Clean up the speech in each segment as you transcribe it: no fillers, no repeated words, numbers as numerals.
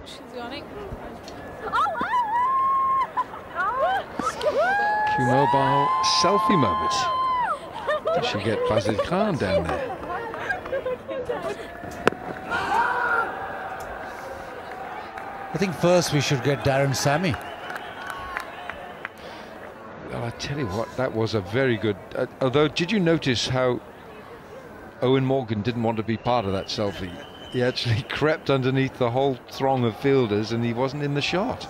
She's yawning. Q-Mobile selfie moment. Does she get Bazid Khan down there? I think first we should get Darren Sammy. Well, I tell you what, that was a very good... although, did you notice how Owen Morgan didn't want to be part of that selfie? He actually crept underneath the whole throng of fielders and he wasn't in the shot.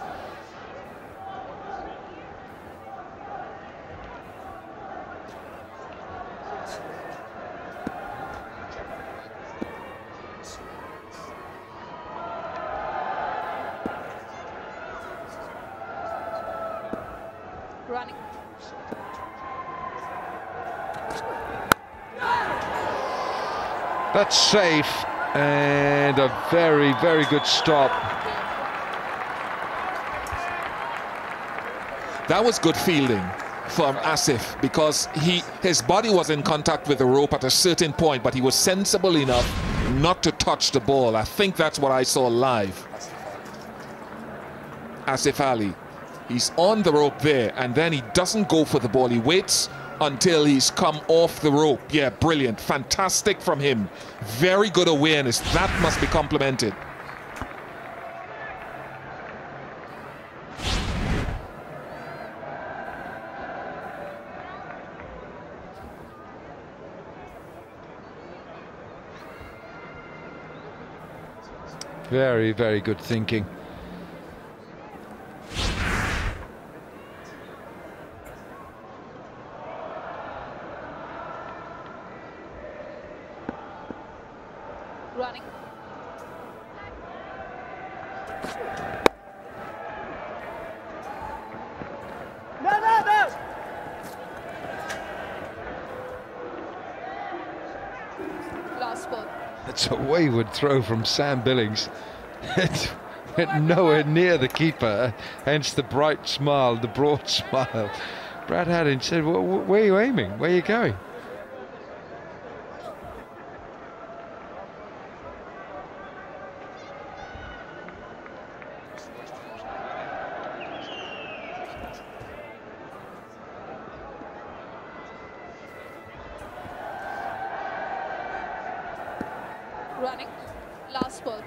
Running. That's safe and a very, very good stop. That was good fielding from Asif because his body was in contact with the rope at a certain point, but he was sensible enough not to touch the ball. I think that's what I saw live. Asif Ali. He's on the rope there, and then he doesn't go for the ball. He waits until he's come off the rope. Yeah, brilliant. Fantastic from him. Very good awareness. That must be complimented. Very, very good thinking. Running. No! Last ball. That's a wayward throw from Sam Billings. It went nowhere near the keeper, hence the bright smile, the broad smile. Brad Haddin said, well, where are you aiming? Where are you going? Running. Last ball.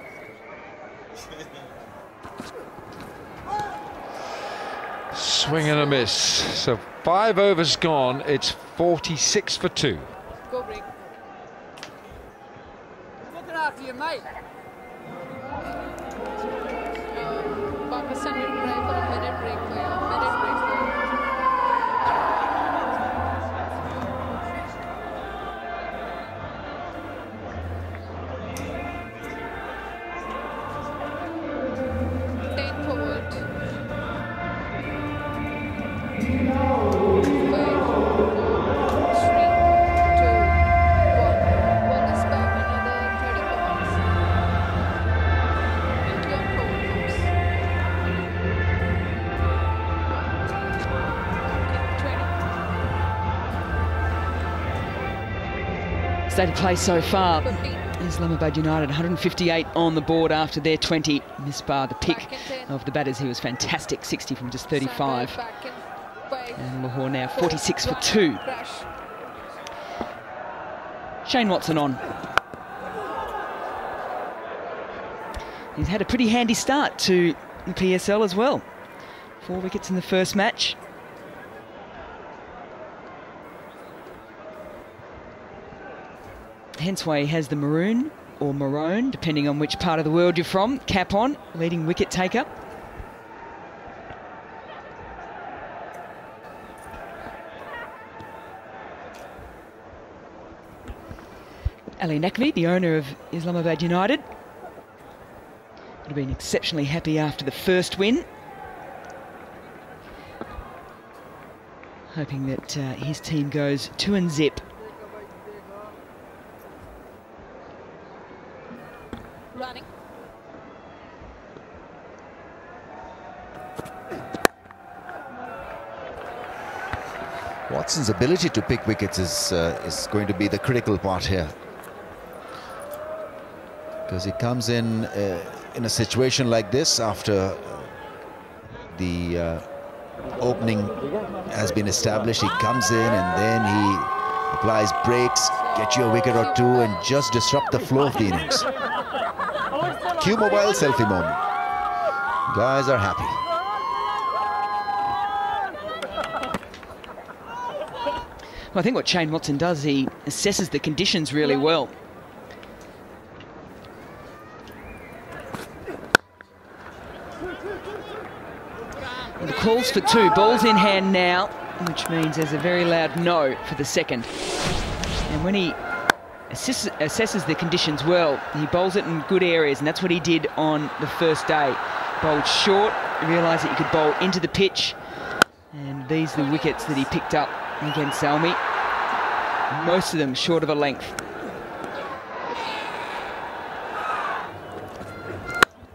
Swing and a miss. So 5 overs gone. It's 46 for 2. Go break. Looking after you, mate. Pakistan will try for a minute break for you. Minute break for you. State of play so far. Islamabad United 158 on the board after their 20. Misbah, the pick of the batters, he was fantastic, 60 from just 35. And Lahore now 46 for 2. Shane Watson on. He's had a pretty handy start to the PSL as well. 4 wickets in the first match. Hence why he has the maroon or maroon, depending on which part of the world you're from, cap on, leading wicket taker. Ali Naqvi, the owner of Islamabad United, would have been exceptionally happy after the first win. Hoping that his team goes 2-0. Running. Jackson's ability to pick wickets is going to be the critical part here, because he comes in a situation like this after the opening has been established. He comes in and then he applies brakes, get you a wicket or two and just disrupt the flow of the innings. Q-Mobile selfie moment. Guys are happy. Well, I think what Shane Watson does, he assesses the conditions really well. And the call's for 2. Ball's in hand now, which means there's a very loud no for the second. And when he assesses the conditions well, he bowls it in good areas, and that's what he did on the first day. Bowled short, realised that you could bowl into the pitch, and these are the wickets that he picked up against Salmi. Most of them short of a length.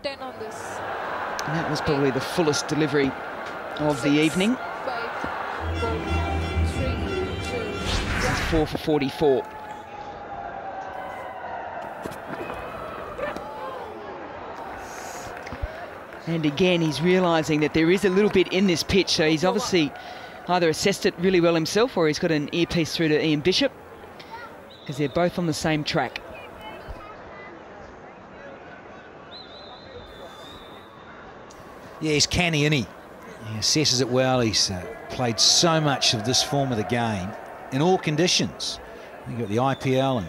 10 on this. And that was probably the fullest delivery of the evening. 5, 4, 3, 2. This is 4 for 44. And again, he's realising that there is a little bit in this pitch, so he's obviously either assessed it really well himself or he's got an earpiece through to Ian Bishop, because they're both on the same track. Yeah, he's canny, isn't he? He assesses it well. He's played so much of this form of the game in all conditions. You've got the IPL and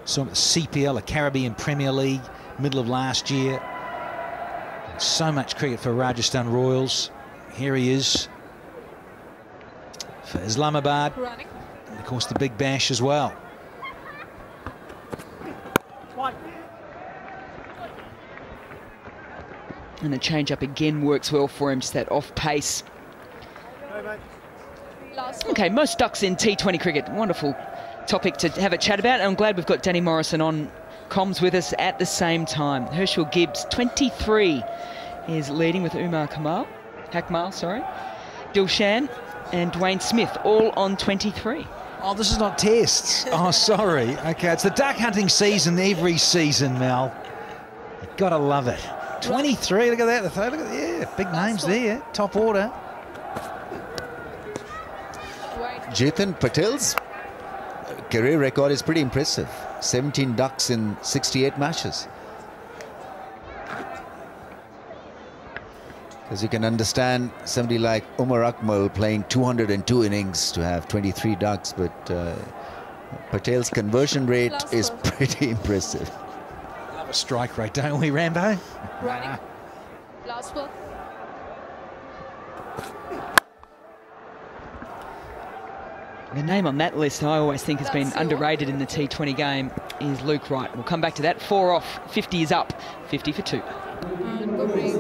some of the CPL, the Caribbean Premier League, middle of last year. So much cricket for Rajasthan Royals. Here he is for Islamabad. Running. And of course the Big Bash as well. And the change-up again works well for him, just that off-pace. Okay, most ducks in T20 cricket. Wonderful topic to have a chat about. And I'm glad we've got Danny Morrison on comms with us at the same time. Herschel Gibbs, 23, is leading with Umar Hakmal, Dilshan and Dwayne Smith, all on 23. Oh, this is not tests. Oh, sorry. Okay, it's the duck hunting season every season, Mel. You've got to love it. 23, look at that. Look at that. Yeah, big names there. Top order. Chetan Patel's career record is pretty impressive. 17 ducks in 68 matches. Because you can understand somebody like Umar Akmal playing 202 innings to have 23 ducks, but Patel's conversion rate is pretty impressive. Love a strike rate, don't we, Rambo? Running. Last ball. The name on that list I always think has been underrated in the T20 game is Luke Wright. We'll come back to that. 4 off, 50 is up, 50 for 2. And go break.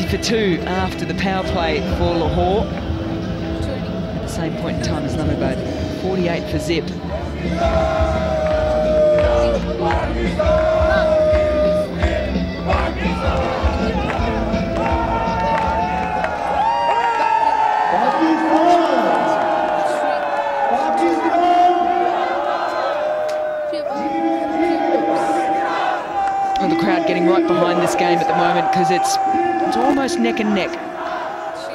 For 2 after the power play for Lahore. At the same point in time as Islamabad. 48 for Zip. And the crowd getting right behind this game at the moment because it's almost neck and neck.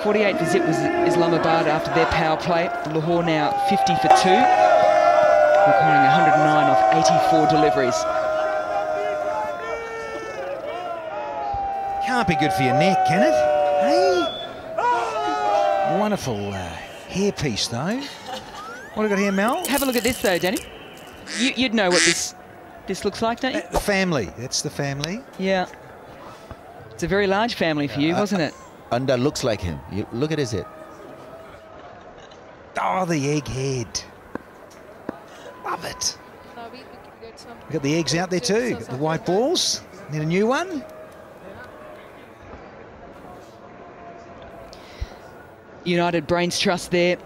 48 for Zip was Islamabad after their power play. Lahore now 50 for 2. Requiring 109 off 84 deliveries. Can't be good for your neck, can it? Hey? Wonderful hairpiece, though. What have we got here, Mel? Have a look at this, though, Danny. You'd know what this looks like, don't you? The family. That's the family. Yeah. It's a very large family for you, wasn't it? Unda looks like him. You look at his head. Oh, the egg head. Love it. Naveed, we can get some. We've got the eggs out there too. Got the white balls. Need a new one. United Brains Trust there.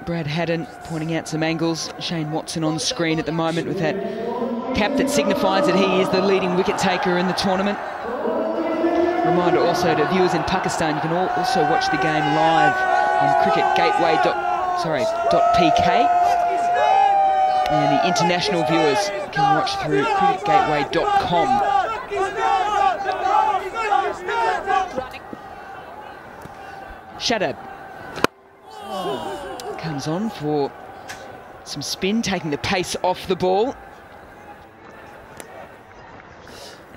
Brad Haddon pointing out some angles. Shane Watson on screen at the moment with that cap that signifies that he is the leading wicket taker in the tournament. Reminder also to viewers in Pakistan, you can also watch the game live on cricketgateway.pk, and the international viewers can watch through cricketgateway.com. Shadab comes on for some spin, taking the pace off the ball.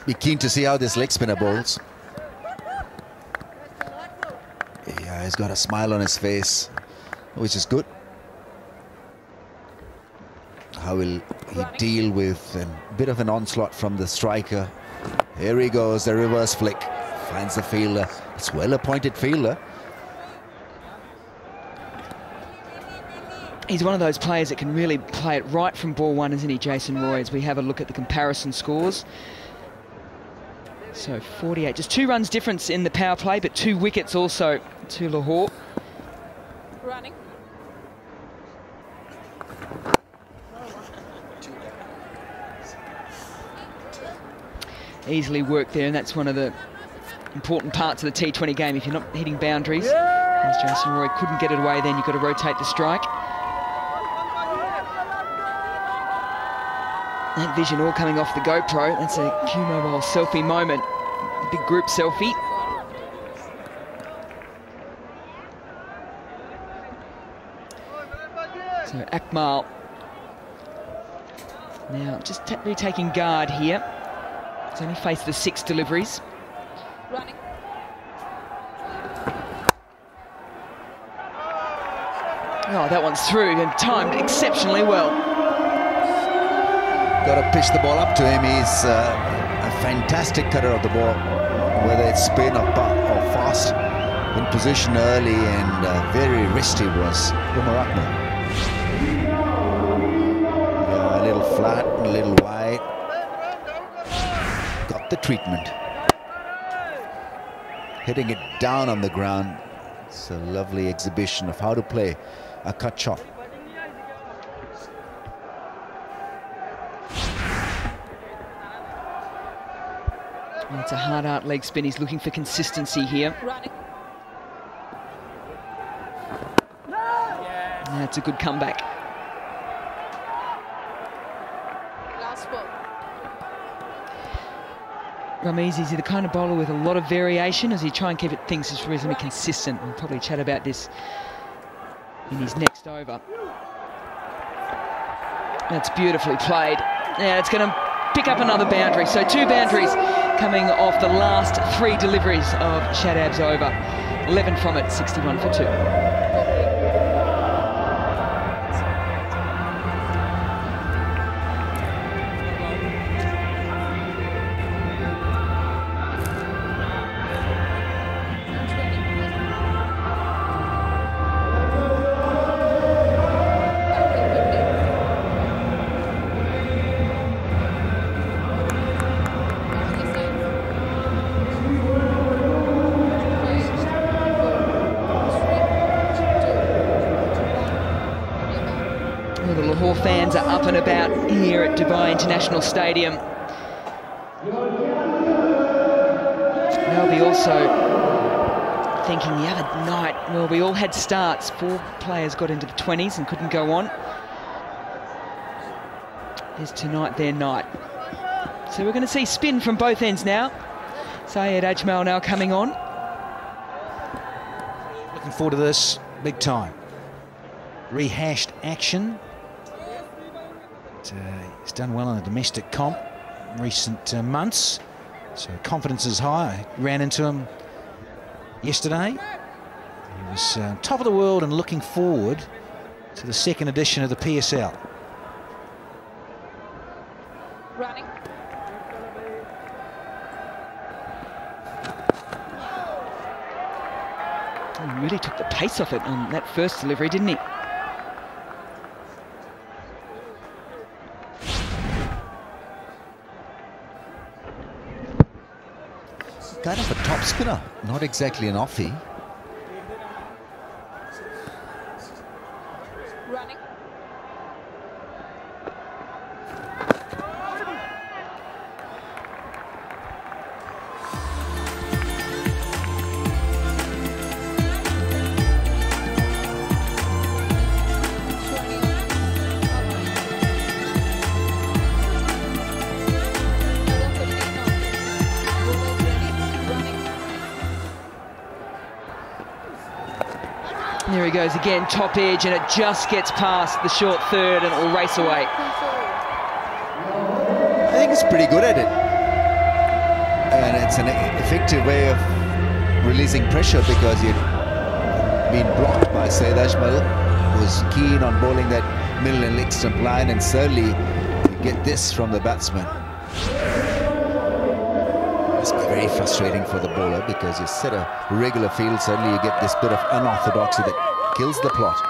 Be keen to see how this leg spinner bowls. Yeah, he's got a smile on his face, which is good. How will he deal with a bit of an onslaught from the striker? Here he goes, the reverse flick. Finds the fielder. It's well-appointed fielder. He's one of those players that can really play it right from ball one, isn't he, Jason Roy, as we have a look at the comparison scores. So 48, just 2 runs difference in the power play, but 2 wickets also to Lahore. Running. Easily worked there, and that's one of the important parts of the T20 game. If you're not hitting boundaries, as Jason Roy couldn't get it away, then you've got to rotate the strike. That vision all coming off the GoPro. That's a Q-Mobile selfie moment. Big group selfie. So Akmal now just retaking guard here. He's only faced the 6 deliveries. Running. Oh, that one's through and timed exceptionally well. Got to pitch the ball up to him. He's a fantastic cutter of the ball, whether it's spin or fast. In position early and very restive was Umar Akmal. Yeah, a little flat, a little wide. Got the treatment. Hitting it down on the ground. It's a lovely exhibition of how to play a cut shot. And it's a hard out leg spin. He's looking for consistency here. Running. That's a good comeback. Last ball. Ramiz is the kind of bowler with a lot of variation as he try and keep things just reasonably consistent. We'll probably chat about this in his next over. That's beautifully played. Now it's going to pick up another boundary. So 2 boundaries coming off the last 3 deliveries of Shadab's over. 11 from it, 61 for 2. Fans are up and about here at Dubai International Stadium. They'll be also thinking the other night, well, we all had starts. 4 players got into the 20s and couldn't go on. Is tonight their night? So we're going to see spin from both ends now. Syed Ajmal now coming on. Looking forward to this big time. Rehashed action. He's done well in the domestic comp in recent months, so confidence is high. I ran into him yesterday. He was top of the world and looking forward to the 2nd edition of the PSL. Running. He really took the pace off it on that first delivery, didn't he? Kind of a top spinner, not exactly an offie. Running. There he goes again, top edge, and it just gets past the short third and it'll race away. I think it's pretty good at it. And it's an effective way of releasing pressure because you've been blocked by Saeed Ajmal, who's keen on bowling that middle and leg stump line, and certainly you get this from the batsman. It's very frustrating for the bowler because you set a regular field, suddenly you get this bit of unorthodoxy that kills the plot.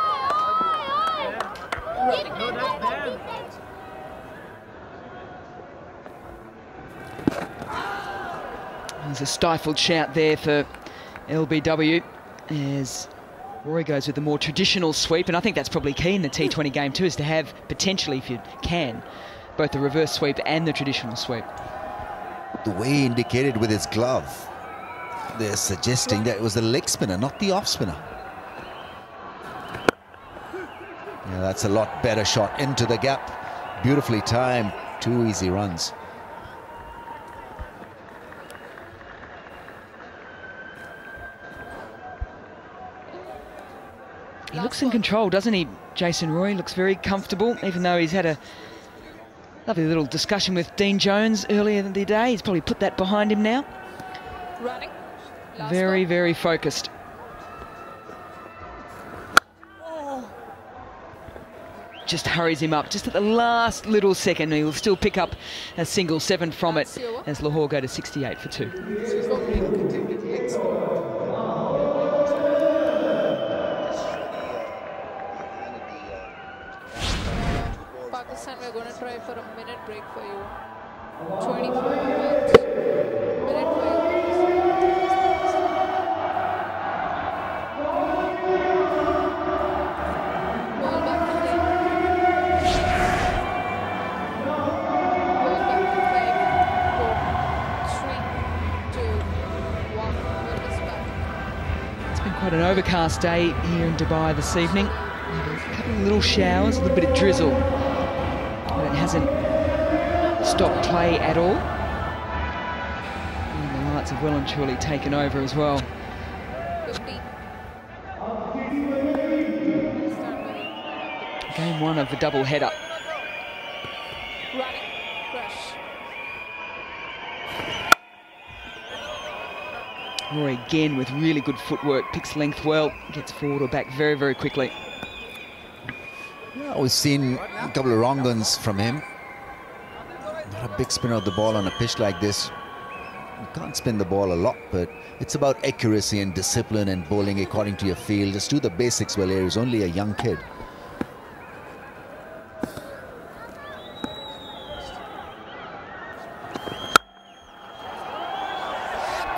There's a stifled shout there for LBW as Rory goes with the more traditional sweep, and I think that's probably key in the T20 game too, is to have potentially, if you can, both the reverse sweep and the traditional sweep. The way he indicated with his glove, they're suggesting that it was the leg spinner, not the off spinner. Yeah, that's a lot better shot into the gap. Beautifully timed, 2 easy runs. He looks in control, doesn't he, Jason Roy? Looks very comfortable, even though he's had a lovely little discussion with Dean Jones earlier in the day. He's probably put that behind him now. Running. Very, very focused. Just hurries him up, just at the last little second. He'll still pick up a single 7 from it as Lahore go to 68 for 2. Pakistan, we're going to try for a minute break for you. 24 minutes. Minute for you. Ball back to 10. Ball back to 5, 4, 3, 2, 1. Ball is back. It's been quite an overcast day here in Dubai this evening. A couple of little showers, a little bit of drizzle. But it hasn't stopped play at all. And the lights have well and truly taken over as well. 15. Game 1 of the double header. Running. Crush. Rory again with really good footwork, picks length well, gets forward or back very, very quickly. Yeah, we've seen a couple of wrong ones from him. Not a big spinner of the ball on a pitch like this. You can't spin the ball a lot, but it's about accuracy and discipline and bowling according to your field. Just do the basics well here. He's only a young kid.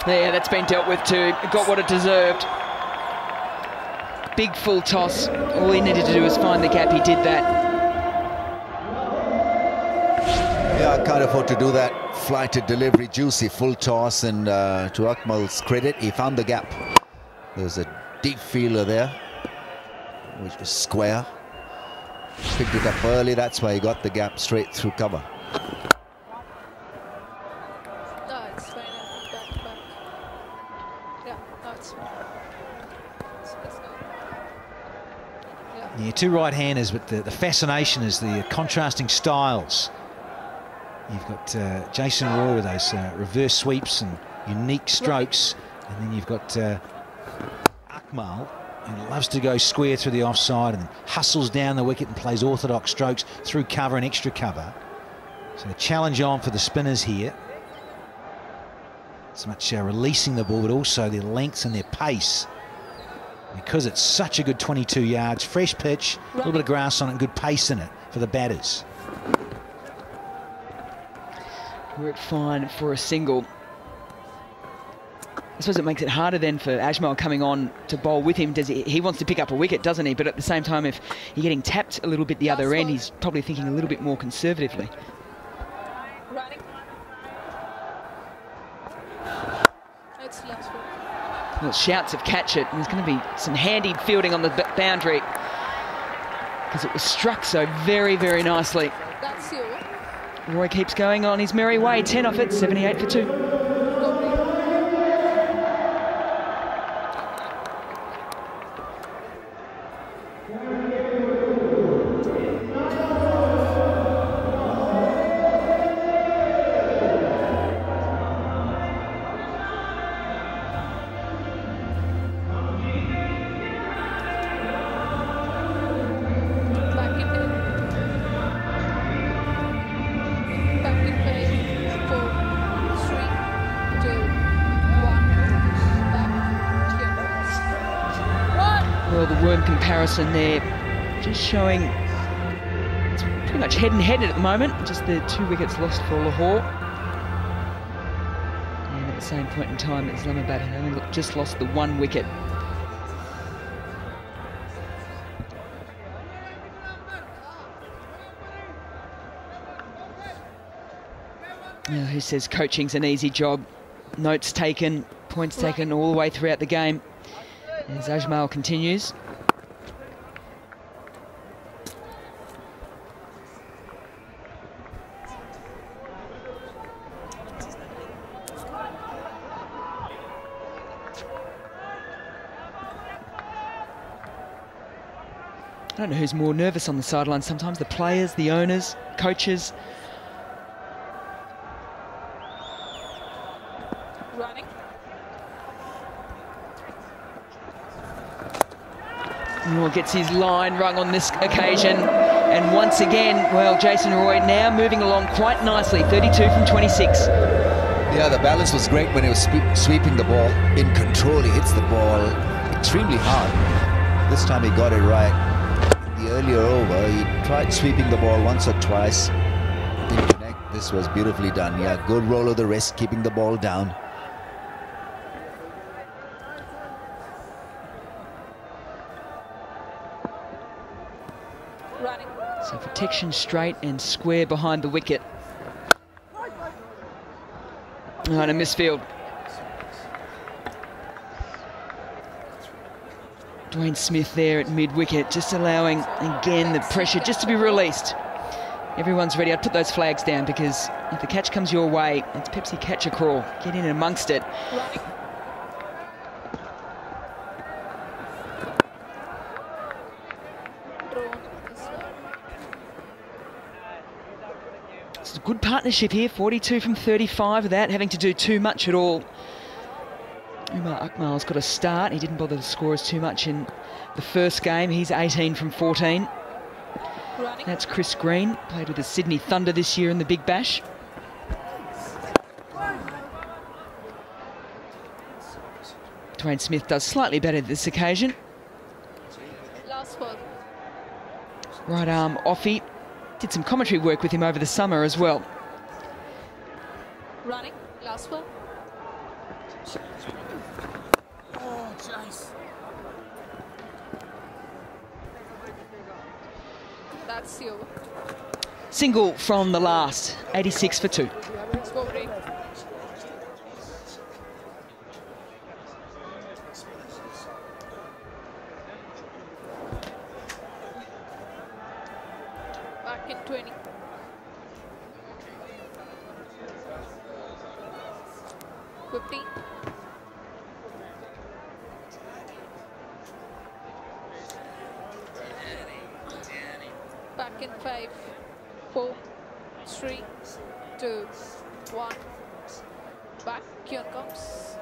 Yeah, that's been dealt with too. It got what it deserved. Big full toss. All he needed to do was find the gap. He did that. Yeah, I can't afford to do that. Flighted delivery, juicy, full toss, and to Akmal's credit, he found the gap. There's a deep fielder there, which was square. Picked it up early, that's why he got the gap straight through cover. No, it's fine. Back. Yeah, no, it's fine. It's good. Yeah. Yeah, 2 right-handers, but the fascination is the contrasting styles. You've got Jason Roy with those reverse sweeps and unique strokes, and then you've got Akmal, who loves to go square through the offside and hustles down the wicket and plays orthodox strokes through cover and extra cover. So the challenge on for the spinners here. So much releasing the ball, but also their lengths and their pace because it's such a good 22 yards, fresh pitch, a little bit of grass on it, and good pace in it for the batters. Worked fine for a single. I suppose it makes it harder then for Ajmal coming on to bowl with him. He wants to pick up a wicket, doesn't he? But at the same time, if you're getting tapped a little bit the other end, he's probably thinking a little bit more conservatively. Well, shouts of catch it. There's going to be some handy fielding on the boundary because it was struck so very, very nicely. Roy keeps going on his merry way. 10 off it, 78 for 2. Comparison there, just showing it's pretty much head and head at the moment, just the 2 wickets lost for Lahore. And at the same point in time, Islamabad had only just lost the 1 wicket. Now, who says coaching's an easy job? Notes taken, points taken all the way throughout the game. As Ajmal continues. I don't know who's more nervous on the sideline sometimes, the players, the owners, coaches. Running. Oh, gets his line rung on this occasion. And once again, well, Jason Roy now moving along quite nicely, 32 from 26. Yeah, the balance was great when he was sweeping the ball. In control, he hits the ball extremely hard. This time he got it right. The earlier over, he tried sweeping the ball once or twice. Didn't connect. This was beautifully done. Yeah, good roll of the wrist, keeping the ball down. Running. So protection straight and square behind the wicket. Oh, and a misfield. Dwayne Smith there at mid-wicket, just allowing, again, the pressure just to be released. Everyone's ready. I'd put those flags down because if the catch comes your way, it's Pepsi catch a crawl. Get in amongst it. It's a good partnership here, 42 from 35 without having to do too much at all. Umar Akmal's got a start. He didn't bother to score us too much in the first game. He's 18 from 14. That's Chris Green, played with the Sydney Thunder this year in the Big Bash. Dwayne Smith does slightly better this occasion. Last ball. Right arm offie. Did some commentary work with him over the summer as well. Running. Last ball. Oh, nice. That's you. Single from the last, 86 for 2. Let's go, Ray. Back in 20. Back in 5, 4, 3, 2, 1. Back, here comes.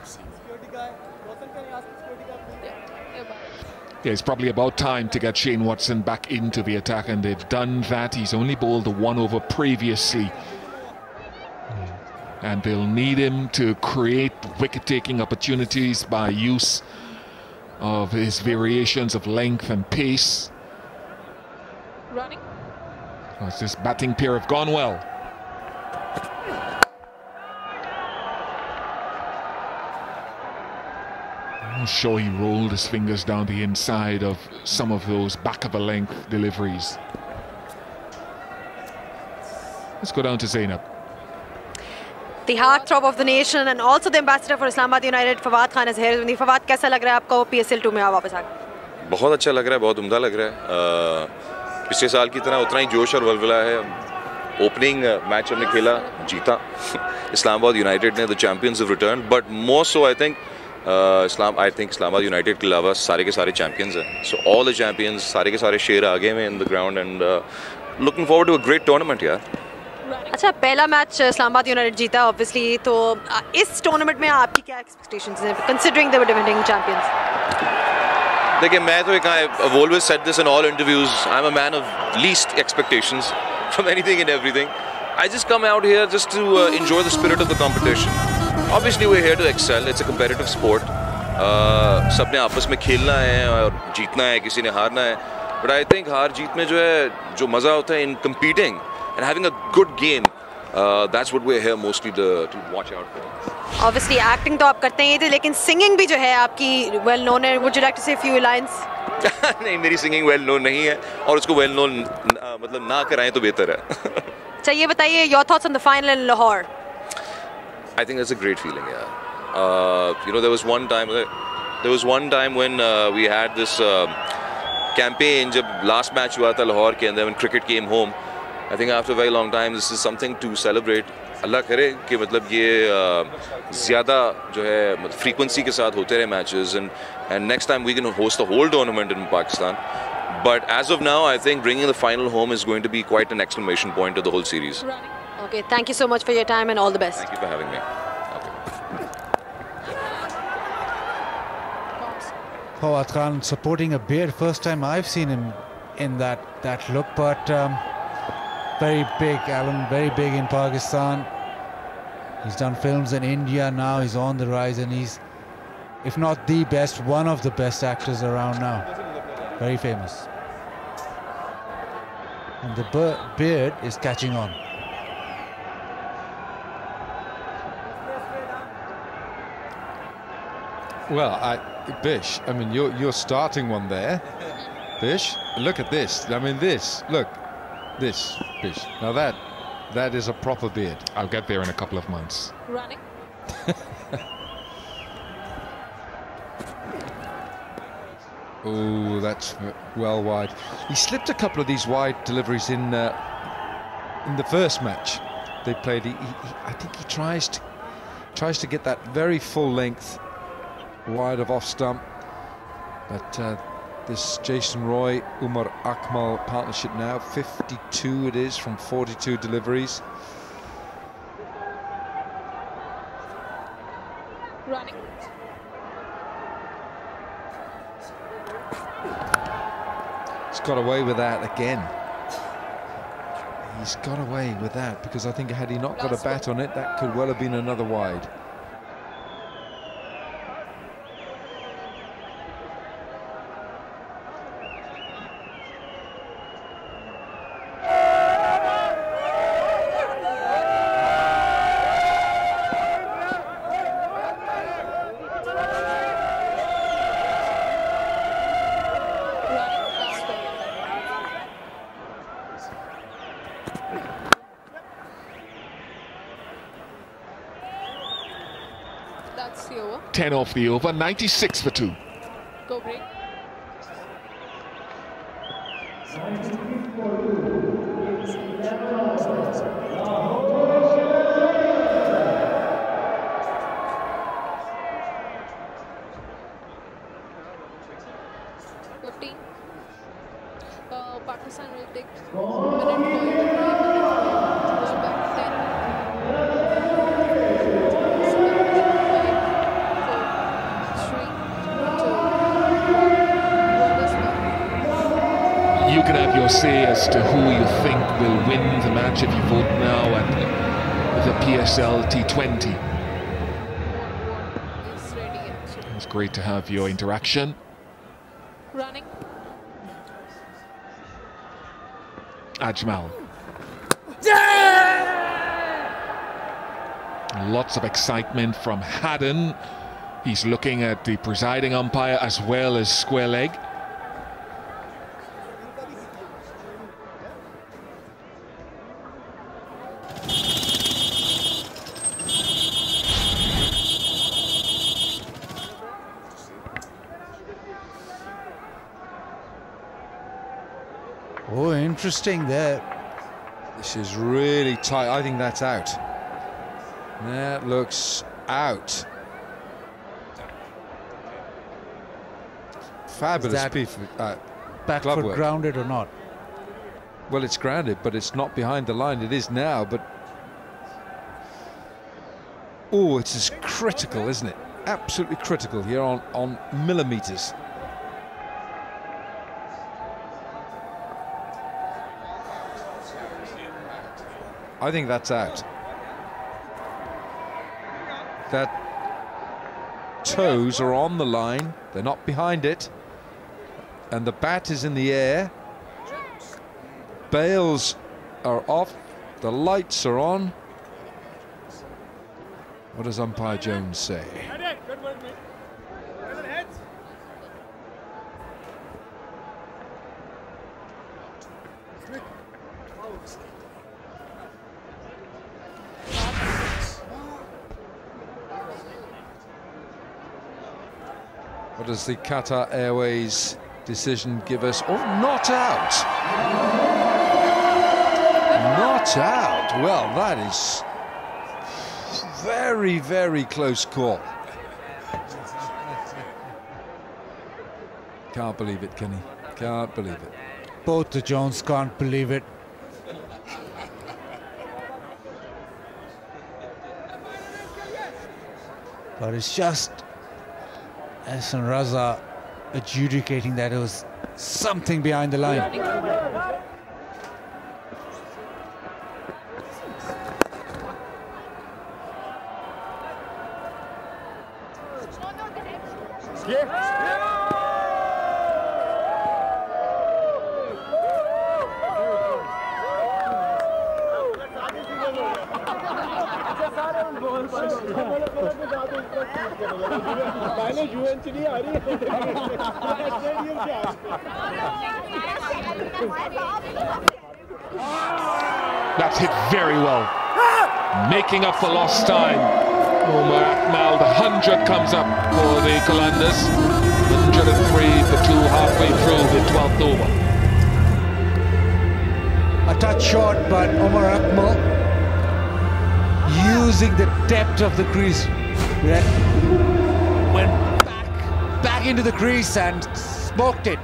Security guy. Watson, can you ask the security guy, please? Yeah, back. Yeah, it's probably about time to get Shane Watson back into the attack, and they've done that. He's only bowled the 1 over previously. And they'll need him to create wicket-taking opportunities by use of his variations of length and pace. Running. As this batting pair have gone well. I'm sure he rolled his fingers down the inside of some of those back of a length deliveries. Let's go down to Zainab. The heartthrob of the nation and also the ambassador for Islamabad United, Fawad Khan, is here. Fawad, कैसा लग रहा है आपको PSL 2 में वापस आकर? बहुत अच्छा लग रहा है, बहुत उम्दा लग रहा है. पिछले साल की तरह उतना ही जोश और वलवला है. ओपनिंग मैच हमने खेला, जीता. Islamabad United ने, the champions have returned, but more so I think Islamabad United के अलावा सारे के सारे champions हैं. So all the champions, सारे के सारे शेर आगे में in the ground and looking forward to a great tournament यार. अच्छा, पहला मैच इस्लामाबाद यूनाइटेड जीता ऑब्वियसली, तो इस टूर्नामेंट में आपकी क्या एक्सपेक्टेशंस हैं कंसीडरिंग दे वर डिफेंडिंग चैंपियंस? देखिए, मैं तो I've always said this in all interviews, I'm a man of least expectations from anything and everything. I just come out here just to enjoy the spirit of the competition. Obviously we're here to excel, it's a competitive sport. सबने आपस में खेलना है और जीतना है, किसी ने हारना है. But I think हार जीत में जो मज़ा होता है in competing and having a good game, that's what we're here mostly to watch out for. Obviously acting तो आप करते ही थे, लेकिन singing भी जो है आपकी well known है. Would you like to say a few lines? नहीं, मेरी singing well known नहीं है और उसको well known मतलब ना कराएं तो बेहतर है. चलिए बताइए your thoughts on the final in Lahore. I think that's a great feeling, yeah. You know, there was one time when we had this campaign, जब last match हुआ था लाहौर के अंदर, when cricket came home. I think after a very long time, this is something to celebrate. अल्लाह करे कि मतलब ये ज़्यादा जो है frequency के साथ होते रहे matches, and next time we can host the whole tournament in Pakistan. But as of now, I think bringing the final home is going to be quite an exclamation point to the whole series. Okay, thank you so much for your time and all the best. Thank you for having me. Fawad Khan supporting a beard. First time I've seen him in that look, but very big, Alan, very big in Pakistan. He's done films in India, now he's on the rise, and he's, if not the best, one of the best actors around now. Very famous. And the beard is catching on. Well, Bish, I mean, you're starting one there. Bish, look at this. I mean, look, this, Bish. Now that is a proper beard. I'll get there in a couple of months. Running. Oh, that's well wide. He slipped a couple of these wide deliveries in the first match they played. I think he tries to get that very full length wide of off stump, but this Jason Roy, Umar Akmal partnership now, 52 it is from 42 deliveries. Running. He's got away with that again. He's got away with that because I think had he not got a bat on it, that could well have been another wide. That's the over. 10 off the over, 96 for 2. Go break. Pakistan will take You can have your say as to who you think will win the match if you vote now at the PSL T20. It's great to have your interaction. Running. Ajmal. Lots of excitement from Haddon. He's looking at the presiding umpire as well as square leg. Oh, interesting there. This is really tight. I think that's out. That looks out. Fabulous piece of back club foot work. Grounded or not? Well, it's grounded, but it's not behind the line. It is now, but oh, it's as critical, isn't it? Absolutely critical here on millimeters. I think that's out. That toes are on the line. They're not behind it. And the bat is in the air. Bails are off. The lights are on. What does umpire Jones say? What does the Qatar Airways decision give us? Oh, not out! Not out! Well, that is very, very close call. Can't believe it, Kenny. Can't believe it. Both the Jones can't believe it. But it's just Ehsan Raza adjudicating that it was something behind the line. That's hit very well. Making up for lost time. Omar Akmal, the 100 comes up for the Qalandars. 103 for 2 halfway through the 12th over. A touch short, but Omar Akmal using the depth of the crease. Went back into the crease and smoked it.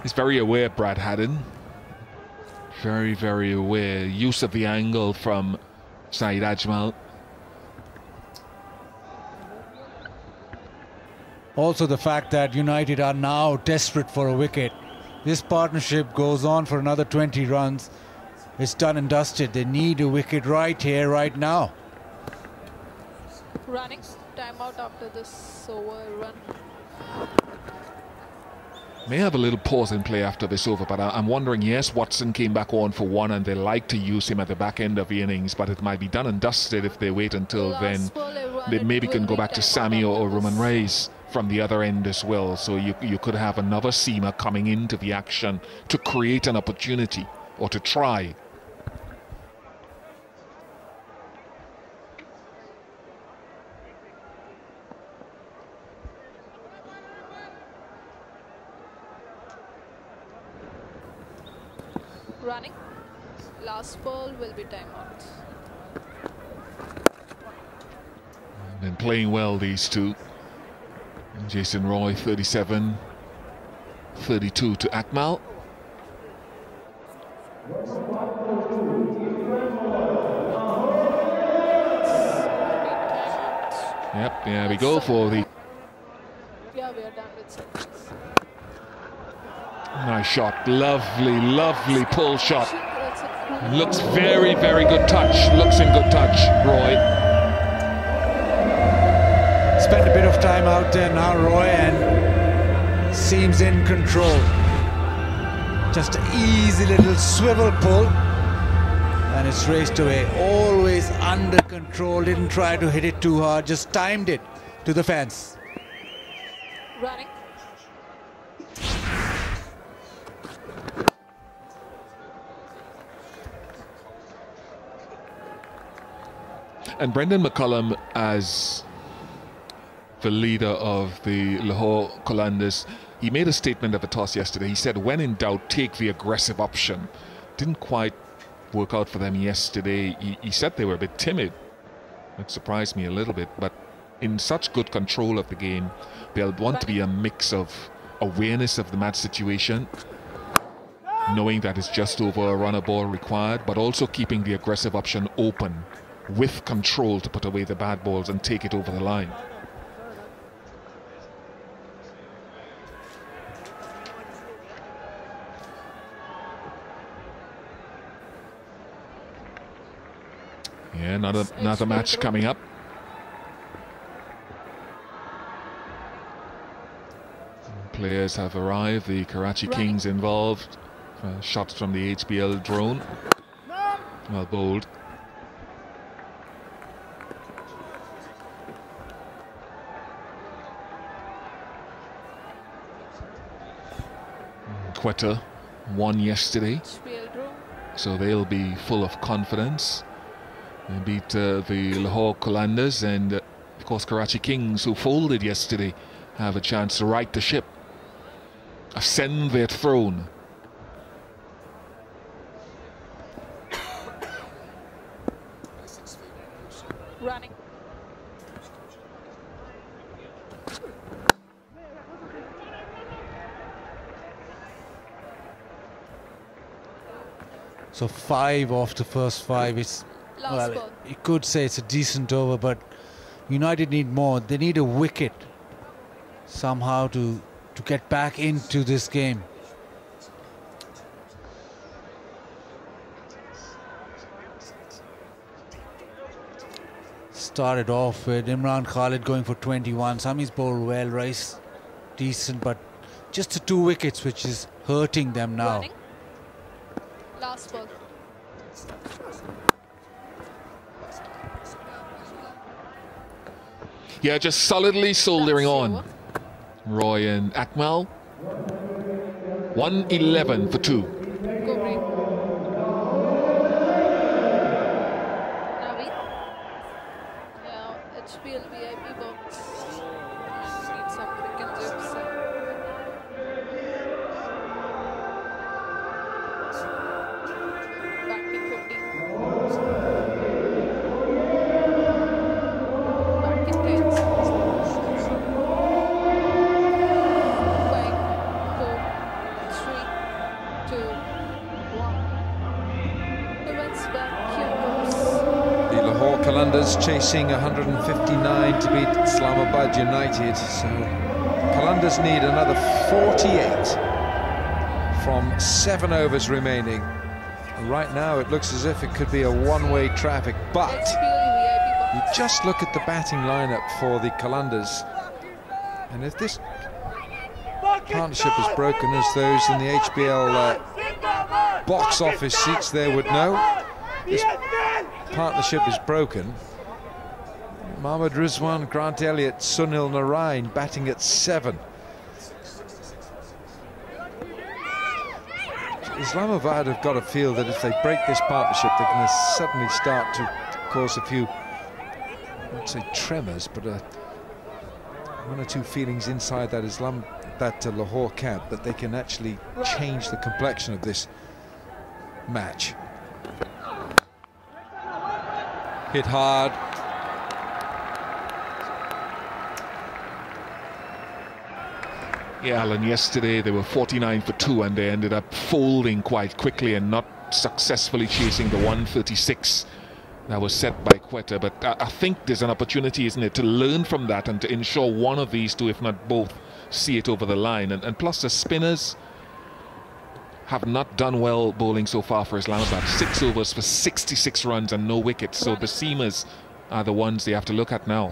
He's very aware, Brad Haddon. Very, very aware. Use of the angle from Saeed Ajmal. Also the fact that United are now desperate for a wicket. This partnership goes on for another 20 runs. It's done and dusted. They need a wicket right here, right now. Running. Timeout after this over run. May have a little pause in play after this over, but I'm wondering, yes, Watson came back on for 1 and they like to use him at the back end of the innings, but it might be done and dusted if they wait until then. They maybe can go back to Sammy or Roman Reis from the other end as well, so you could have another seamer coming into the action to create an opportunity or to try. Running. Last ball will be timeout. Been playing well, these two. Jason Roy, 37, 32 to Akmal. Yep, there we go for the... Yeah, we are done with service. Nice shot. Lovely, lovely pull shot. Looks very, very good touch. Looks in good touch, Roy. Spent a bit of time out there now, Roy, and seems in control. Just an easy little swivel pull, and it's raced away. Always under control, didn't try to hit it too hard, just timed it to the fence. Running. And Brendan McCullum, as the leader of the Lahore Qalandars, he made a statement at the toss yesterday. He said, when in doubt, take the aggressive option. Didn't quite work out for them yesterday. He said they were a bit timid. It surprised me a little bit, but in such good control of the game, they'll want to be a mix of awareness of the match situation, knowing that it's just over a runner ball required, but also keeping the aggressive option open with control to put away the bad balls and take it over the line. Yeah, another match coming up. Players have arrived. The Karachi Kings involved. Shots from the HBL drone. Well bowled. Quetta won yesterday, so they'll be full of confidence. They beat the Lahore Qalandars, and of course Karachi Kings, who folded yesterday, have a chance to right the ship, ascend their throne. Running. So 5 off the first 5. It's, well, you could say it's a decent over, but United need more. They need a wicket somehow to get back into this game. Started off with Imran Khalid going for 21. Sami's bowled well, Rice decent, but just the 2 wickets which is hurting them now. Running. Last ball. Yeah, just solidly soldering on. Roy and Akmal. 111 for 2. Naveed. Now HBL VIP box. Need some cricket chips. Back in 15. Back in 10. 5, 4, 3, 2, 1. Events back here. The Lahore Qalandars chasing 159 to beat Islamabad United. So Qalandars need another 48 from 7 overs remaining. Right now it looks as if it could be a one-way traffic, but you just look at the batting lineup for the Qalandars, and if this partnership is broken, as those in the HBL box office seats there would know, this partnership is broken. Mohammad Rizwan, Grant Elliott, Sunil Narain batting at 7. Islamabad have got to feel that if they break this partnership, they're going to suddenly start to cause a few, I won't say tremors, but 1 or 2 feelings inside that Lahore camp, that they can actually change the complexion of this match. Hit hard. Yeah, Alan, yesterday they were 49 for 2 and they ended up folding quite quickly and not successfully chasing the 136 that was set by Quetta. But I think there's an opportunity, isn't it, to learn from that and to ensure one of these two, if not both, see it over the line. And plus the spinners, have not done well bowling so far for Islamabad. 6 overs for 66 runs and no wickets. So the seamers are the ones they have to look at now.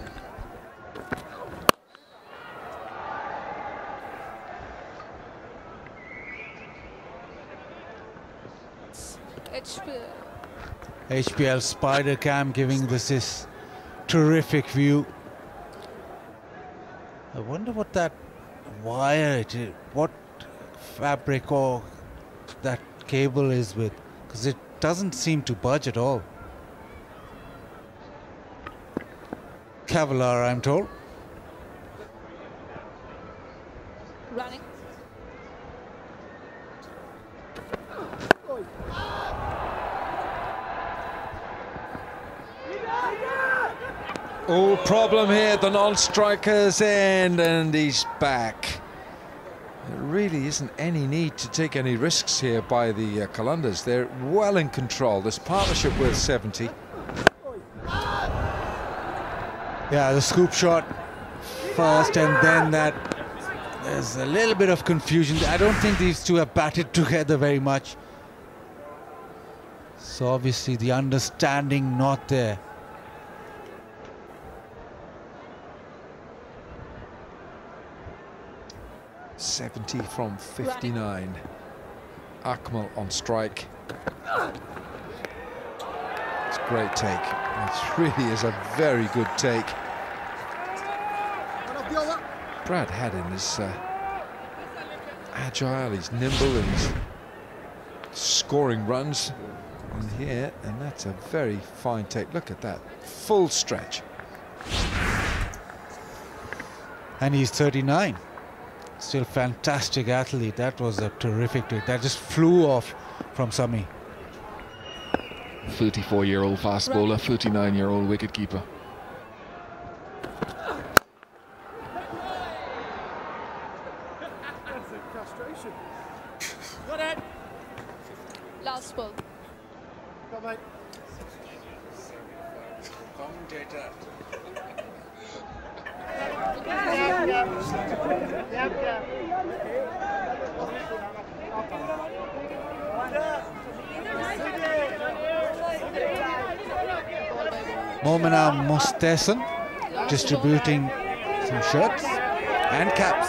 HPL Spider Cam giving this terrific view. I wonder what that wire, what fabric or that cable is with, because it doesn't seem to budge at all. Kevlar, I'm told. Running. Oh, problem here at the non-striker's end, and he's back. There really isn't any need to take any risks here by the Qalandars. They're well in control. This partnership with 70. Yeah, the scoop shot first, and then that. There's a little bit of confusion. I don't think these two have batted together very much. So obviously the understanding not there. .70 from 59. Akmal on strike. It's a great take. It really is a very good take. Brad Haddin is agile, he's nimble, and he's scoring runs in here, and that's a very fine take. Look at that, full stretch. And he's 39. Still fantastic athlete. That was a terrific take. That just flew off from Sami. 34-year-old fast bowler, 39-year-old wicketkeeper. Last ball. Come on. Commentator. Momina Mostesen distributing some shirts and caps.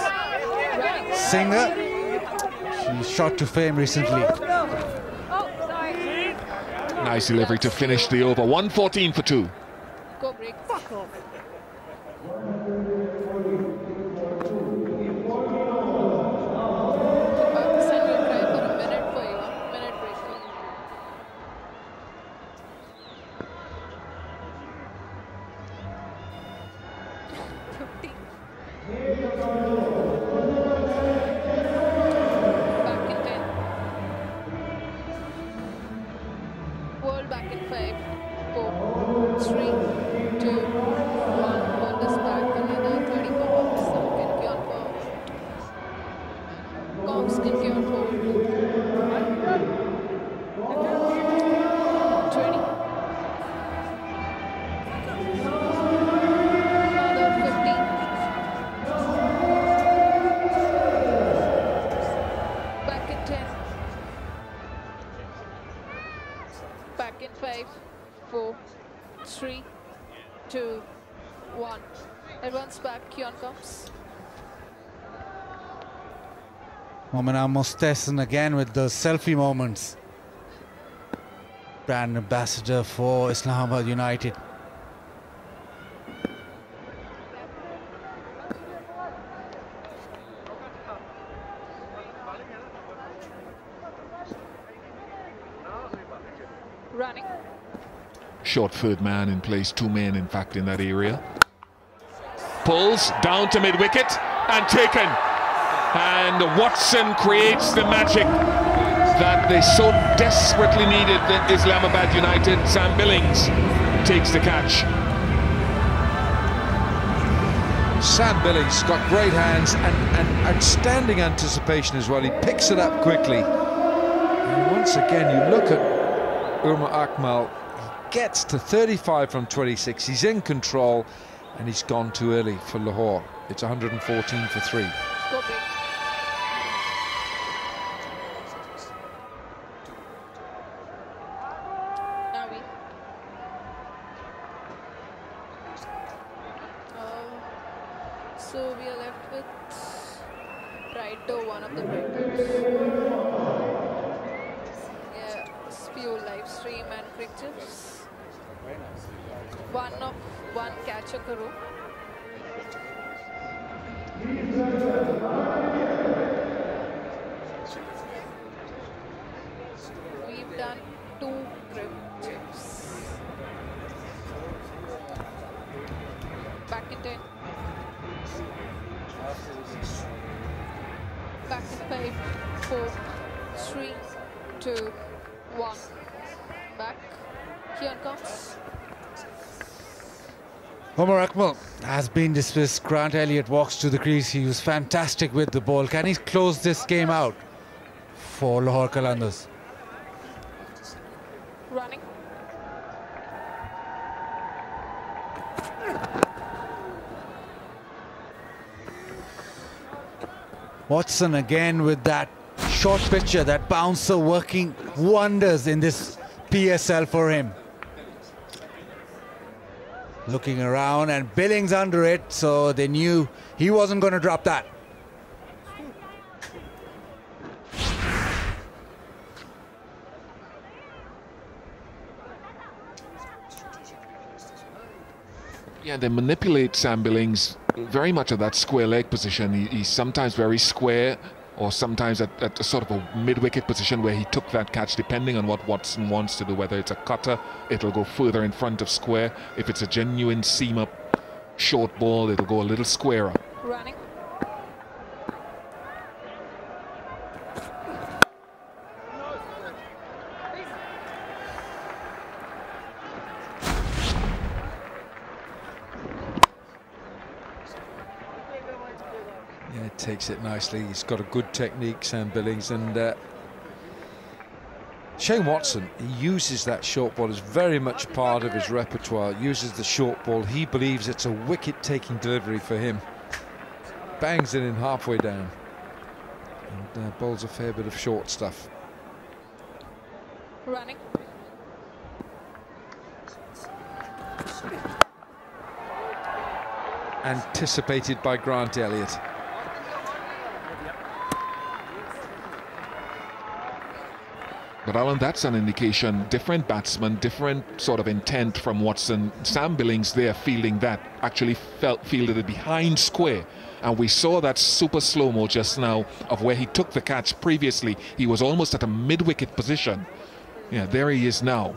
Singer, she shot to fame recently. Nice delivery to finish the over. 114 for 2. Go break. Fuck off. Pakistan will try for a minute for you. Minute break for you. Back in 10. World back in 5, 4, 3, 2, 1. World is back. Another 30 for Pakistan. Can be on forward. Combs can be on forward. 20. Another 15. Back in 10. Back in 5, 4, 3, 2, 1. Everyone's back. Kion comes. Momina Mostesen again with those selfie moments. Brand ambassador for Islamabad United. Running. Short third man in place, 2 men in fact in that area. Pulls down to mid-wicket and taken. And Watson creates the magic that they so desperately needed in Islamabad United. Sam Billings takes the catch. Sam Billings got great hands and outstanding anticipation as well. He picks it up quickly. And once again, you look at Umar Akmal, he gets to 35 from 26. He's in control, and he's gone too early for Lahore. It's 114 for 3. Go break. So we are left with Brighto, one of the Brightos. Yeah, few live stream and quick tips. One catch a Karo. We've done 2 grip chips. Back in 10. Back in 5, 4, 3, 2, 1. Back. Here comes. Umar Akmal has been dismissed. Grant Elliott walks to the crease. He was fantastic with the ball. Can he close this game out for Lahore Qalandars? Running. Watson again with that short pitcher, that bouncer working wonders in this PSL for him. Looking around and Billings under it, so they knew he wasn't going to drop that. Yeah, they manipulate Sam Billings very much at that square leg position. He's sometimes very square, or sometimes at a sort of a mid-wicket position where he took that catch, depending on what Watson wants to do. Whether it's a cutter, it'll go further in front of square. If it's a genuine seam-up short ball, it'll go a little squarer. Running. Yeah, takes it nicely. He's got a good technique, Sam Billings, and Shane Watson, he uses that short ball as very much part of his repertoire. Uses the short ball. He believes it's a wicket-taking delivery for him. Bangs it in halfway down, and bowls a fair bit of short stuff. Running. Anticipated by Grant Elliott. But Alan, that's an indication. Different batsman, different sort of intent from Watson. Sam Billings there fielding that, actually fielded it behind square. And we saw that super slow-mo just now of where he took the catch previously. He was almost at a mid-wicket position. Yeah, there he is now.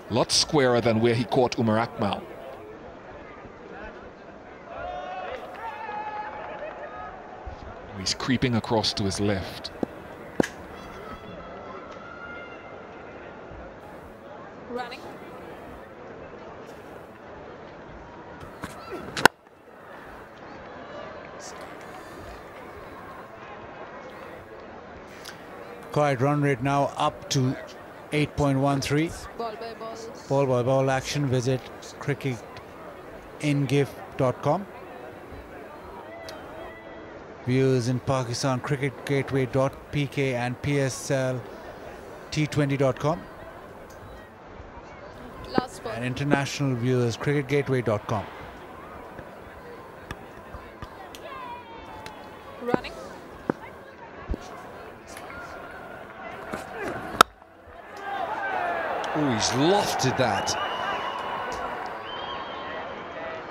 A lot squarer than where he caught Umar Akmal. He's creeping across to his left. Running. Quiet run rate now up to 8.13. Ball by ball. Ball by ball action. Visit cricketingif.com. Viewers in Pakistan, cricketgateway.pk and PSL T20.com. Last ball. And international viewers, cricketgateway.com. Running. Oh, he's lofted that.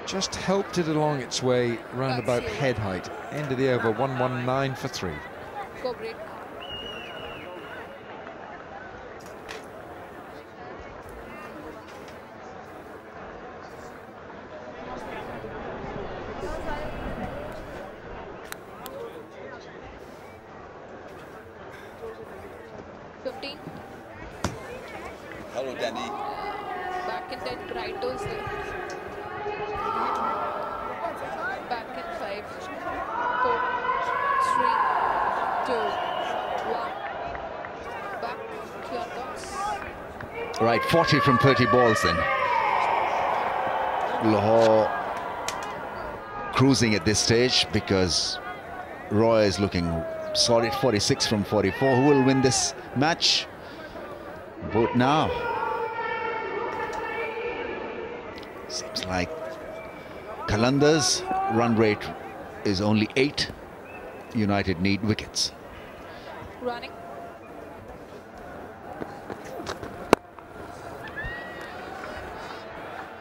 Just helped it along its way round about head height. End of the over, 119 for 3. Go break. Hello, Danny. Back in 10, Brightos there. Back in 5, 4, 3, 2, 1. Back, here comes. Right, 40 from 30 balls then. Lahore cruising at this stage because Roy is looking solid. 46 from 44. Who will win this match? Vote now. Seems like Qalandars run rate is only 8. United need wickets. Running.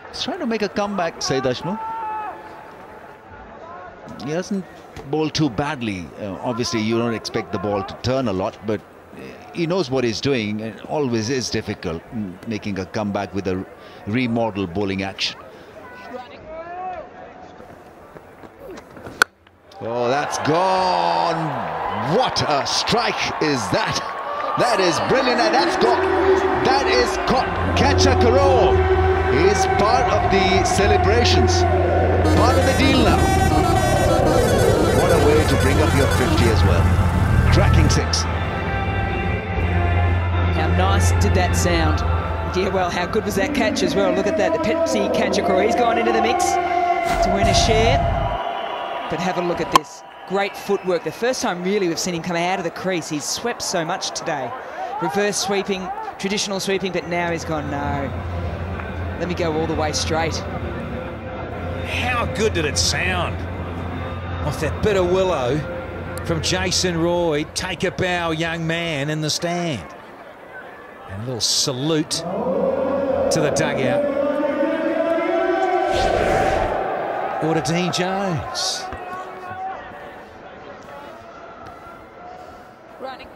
He's trying to make a comeback, Saeed Ashmu. He hasn't bowled too badly. Obviously, you don't expect the ball to turn a lot, but he knows what he's doing. It always is difficult making a comeback with a remodeled bowling action. Oh, that's gone. What a strike is that? That is brilliant, and that's got. That is caught. Catch a crore. Is part of the celebrations. Part of the deal now. What a way to bring up your 50 as well. Cracking 6. How nice did that sound? Yeah, well, how good was that catch as well? Look at that, the Pepsi catcher. He's gone into the mix to win a share. But have a look at this. Great footwork. The first time really we've seen him come out of the crease. He's swept so much today. Reverse sweeping, traditional sweeping, but now he's gone, no. Let me go all the way straight. How good did it sound? Off that bit of willow from Jason Roy. Take a bow, young man, in the stand. And a little salute to the dugout. Or to Dean Jones. Running.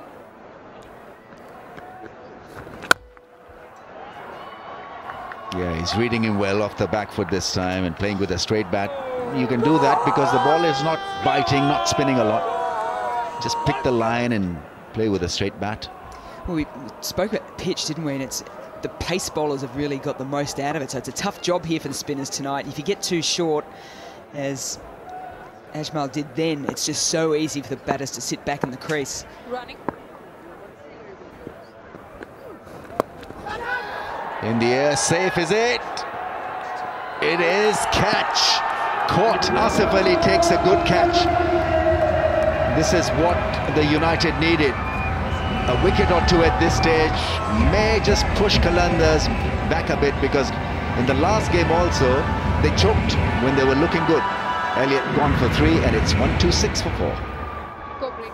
Yeah, he's reading him well off the back foot this time and playing with a straight bat. You can do that because the ball is not biting, not spinning a lot. Just pick the line and play with a straight bat. Well, we spoke about the pitch, didn't we? And it's the pace bowlers have really got the most out of it. So it's a tough job here for the spinners tonight. If you get too short, as Ajmal did then, it's just so easy for the batters to sit back in the crease. Running. In the air, safe is it? It is catch. Caught. Asif Ali takes a good catch. This is what the United needed. A wicket or two at this stage may just push Qalandars back a bit, because in the last game also they choked when they were looking good. Elliott gone for 3 and it's 1-2-6 for 4. Go break.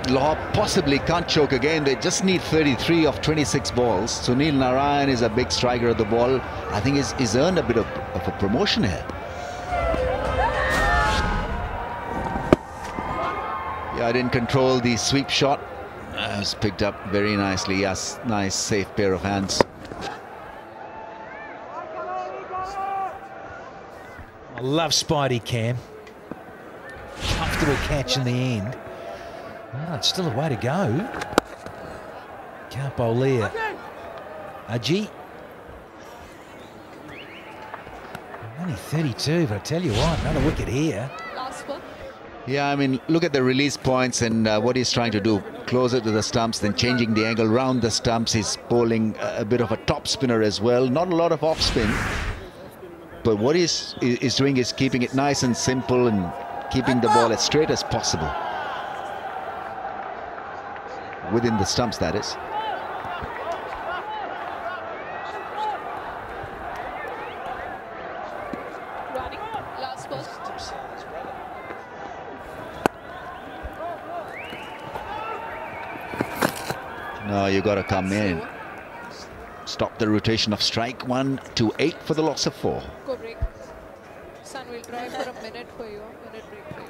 Lahore possibly can't choke again. They just need 33 of 26 balls. Sunil Narayan is a big striker of the ball. I think he's earned a bit of a promotion here. Yeah, I didn't control the sweep shot. It was picked up very nicely. Yes, nice safe pair of hands. I love Spidey Cam. Comfortable catch in the end. Oh, it's still a way to go. Can't bowl there. Aji. Only 32, but I tell you what, another wicket here. Last one. Yeah, I mean, look at the release points and what he's trying to do. Closer to the stumps, then changing the angle round the stumps. He's bowling a bit of a top spinner as well. Not a lot of off spin. But what he's doing is keeping it nice and simple and keeping the ball as straight as possible. Within the stumps, that is. Running. Last ball. No, you got to come in. Stop the rotation of strike. 1 to 8 for the loss of 4. Go break. Son, we'll try for a minute for you. A minute break for you.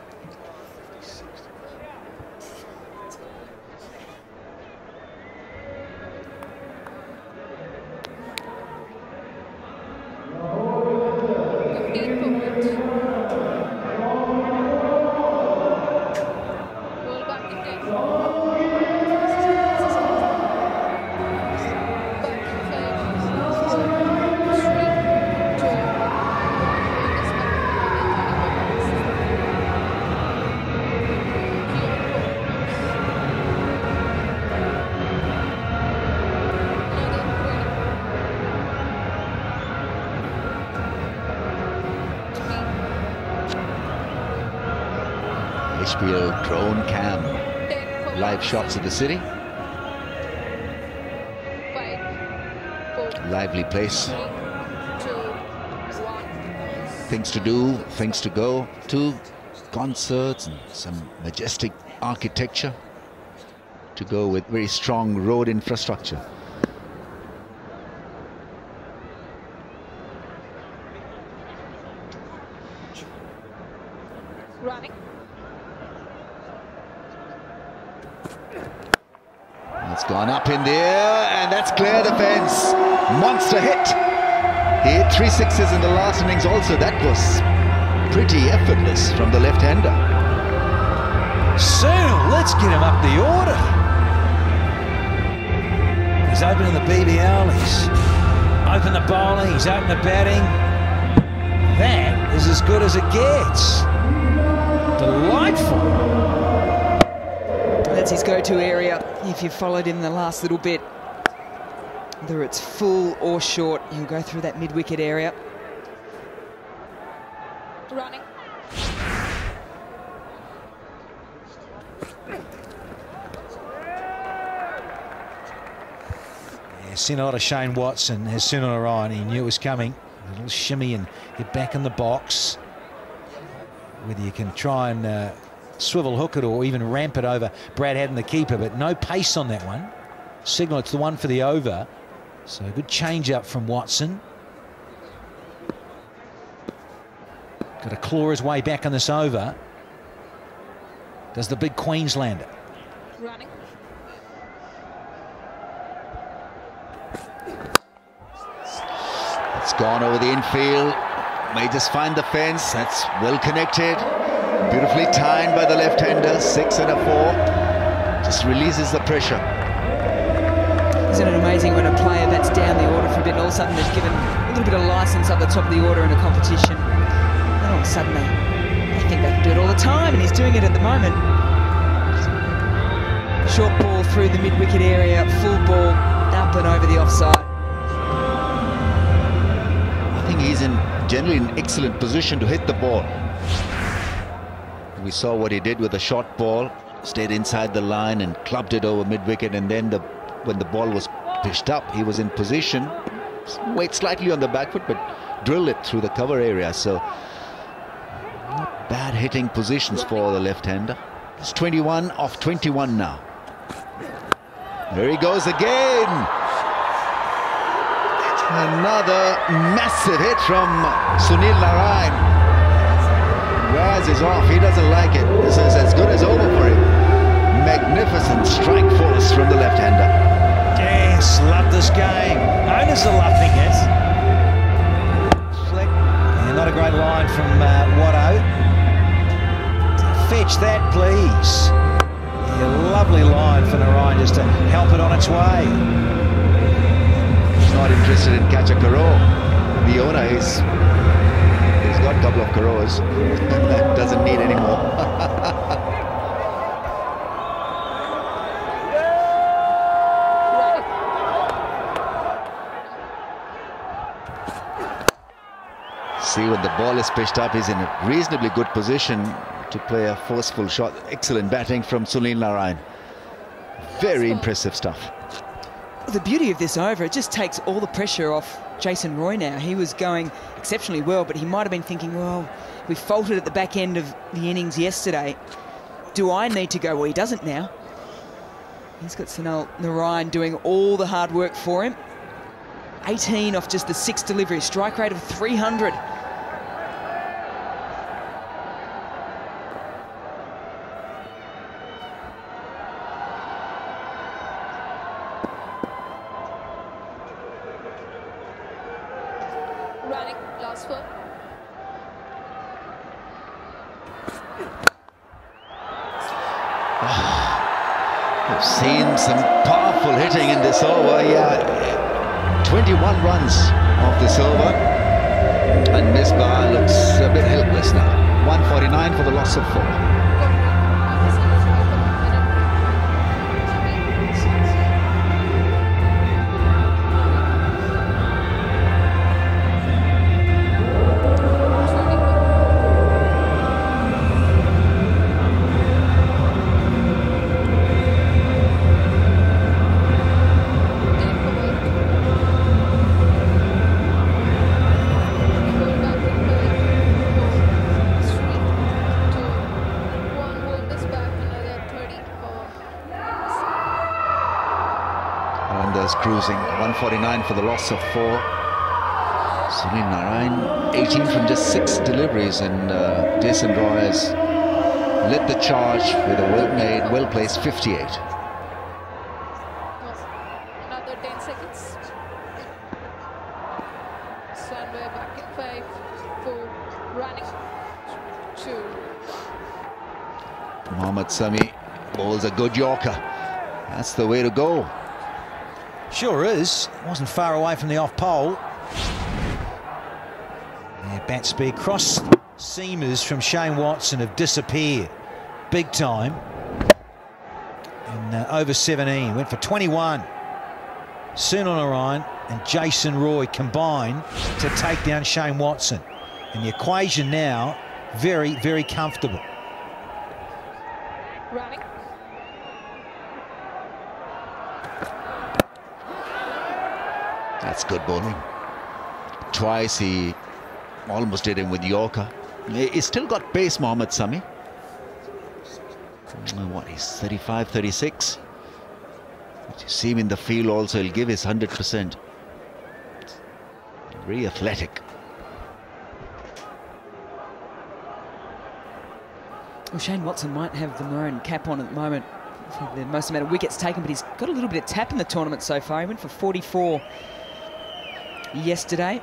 HPL drone cam live shots of the city. Lively place. Things to do, things to go to, concerts and some majestic architecture to go with very strong road infrastructure. Running. It's gone up in the air, and that's clear the fence. Monster hit. He hit 3 sixes in the last innings also. That was pretty effortless from the left-hander. Soon, let's get him up the order. He's opening the BBL, he's opened the bowling, he's opened the batting. That is as good as it gets. Delightful. That's his go-to area. If you followed him the last little bit, whether it's full or short, he'll go through that mid-wicket area. Running. Yeah, seen a lot of Shane Watson has seen on Orion. He knew it was coming. A little shimmy and get back in the box. Whether you can try and swivel hook it or even ramp it over Brad Haddin, the keeper, but no pace on that one. Signal it's the one for the over. So a good change up from Watson. Got to claw his way back on this over. Does the big Queenslander. Running. It's gone over the infield. May just find the fence. That's well connected. Beautifully timed by the left-hander. 6 and a 4. Just releases the pressure. Isn't it amazing when a player bats down the order for a bit and all of a sudden they're given a little bit of license up the top of the order in a competition. And all of a sudden they think they can do it all the time, and he's doing it at the moment. Short ball through the mid-wicket area, full ball up and over the offside. I think he's generally in excellent position to hit the ball. We saw what he did with the short ball, stayed inside the line and clubbed it over mid-wicket, and then when the ball was pitched up, he was in position, wait slightly on the back foot, but drilled it through the cover area. So not bad hitting positions for the left-hander. It's 21 off 21 now. There he goes again. Another massive hit from Sunil Narine. Raz is off, he doesn't like it. This is as good as over for him. Magnificent strike force from the left-hander. Yes, love this game. Owners are loving it. Flick. Yeah, not a great line from Watto. Fetch that, please. Yeah, lovely line for Narine just to help it on its way. He's not interested in catch a Karo. The owner he's got a couple of Karos. Doesn't need any more. See, when the ball is pitched up, he's in a reasonably good position to play a forceful shot. Excellent batting from Sunil Narine. Very impressive stuff. The beauty of this over, it just takes all the pressure off Jason Roy now. He was going exceptionally well, but he might have been thinking, well, we faltered at the back end of the innings yesterday. Do I need to go? Well, he doesn't now. He's got Sunil Narine doing all the hard work for him. 18 off just the 6 deliveries, strike rate of 300. Running, last 4. We've seen some powerful hitting in this over. Yeah, 21 runs off this over. And Misbah looks a bit helpless now. 149 for the loss of 4. losing. 149 for the loss of 4. Sunil Narine, 18 from just 6 deliveries, and Jason Roy has led the charge with a well-made, well-placed 58. Another 10 seconds. Sunway back in 5, 4, running 2. Mohammad Sami bowls a good Yorker. That's the way to go. Sure is. Wasn't far away from the off pole. Yeah, bat speed. Cross seamers from Shane Watson have disappeared big time. And over 17, went for 21. Sunil Narine and Jason Roy combined to take down Shane Watson. And the equation now very, very comfortable. Running. That's good bowling. Twice he almost did him with Yorker. He's still got pace, Mohammad Sami. What, he's 35, 36. But you see him in the field also, he'll give his 100%. Very athletic. Well, Shane Watson might have the maroon cap on at the moment. The most amount of wickets taken, but he's got a little bit of tap in the tournament so far. He went for 44 yesterday.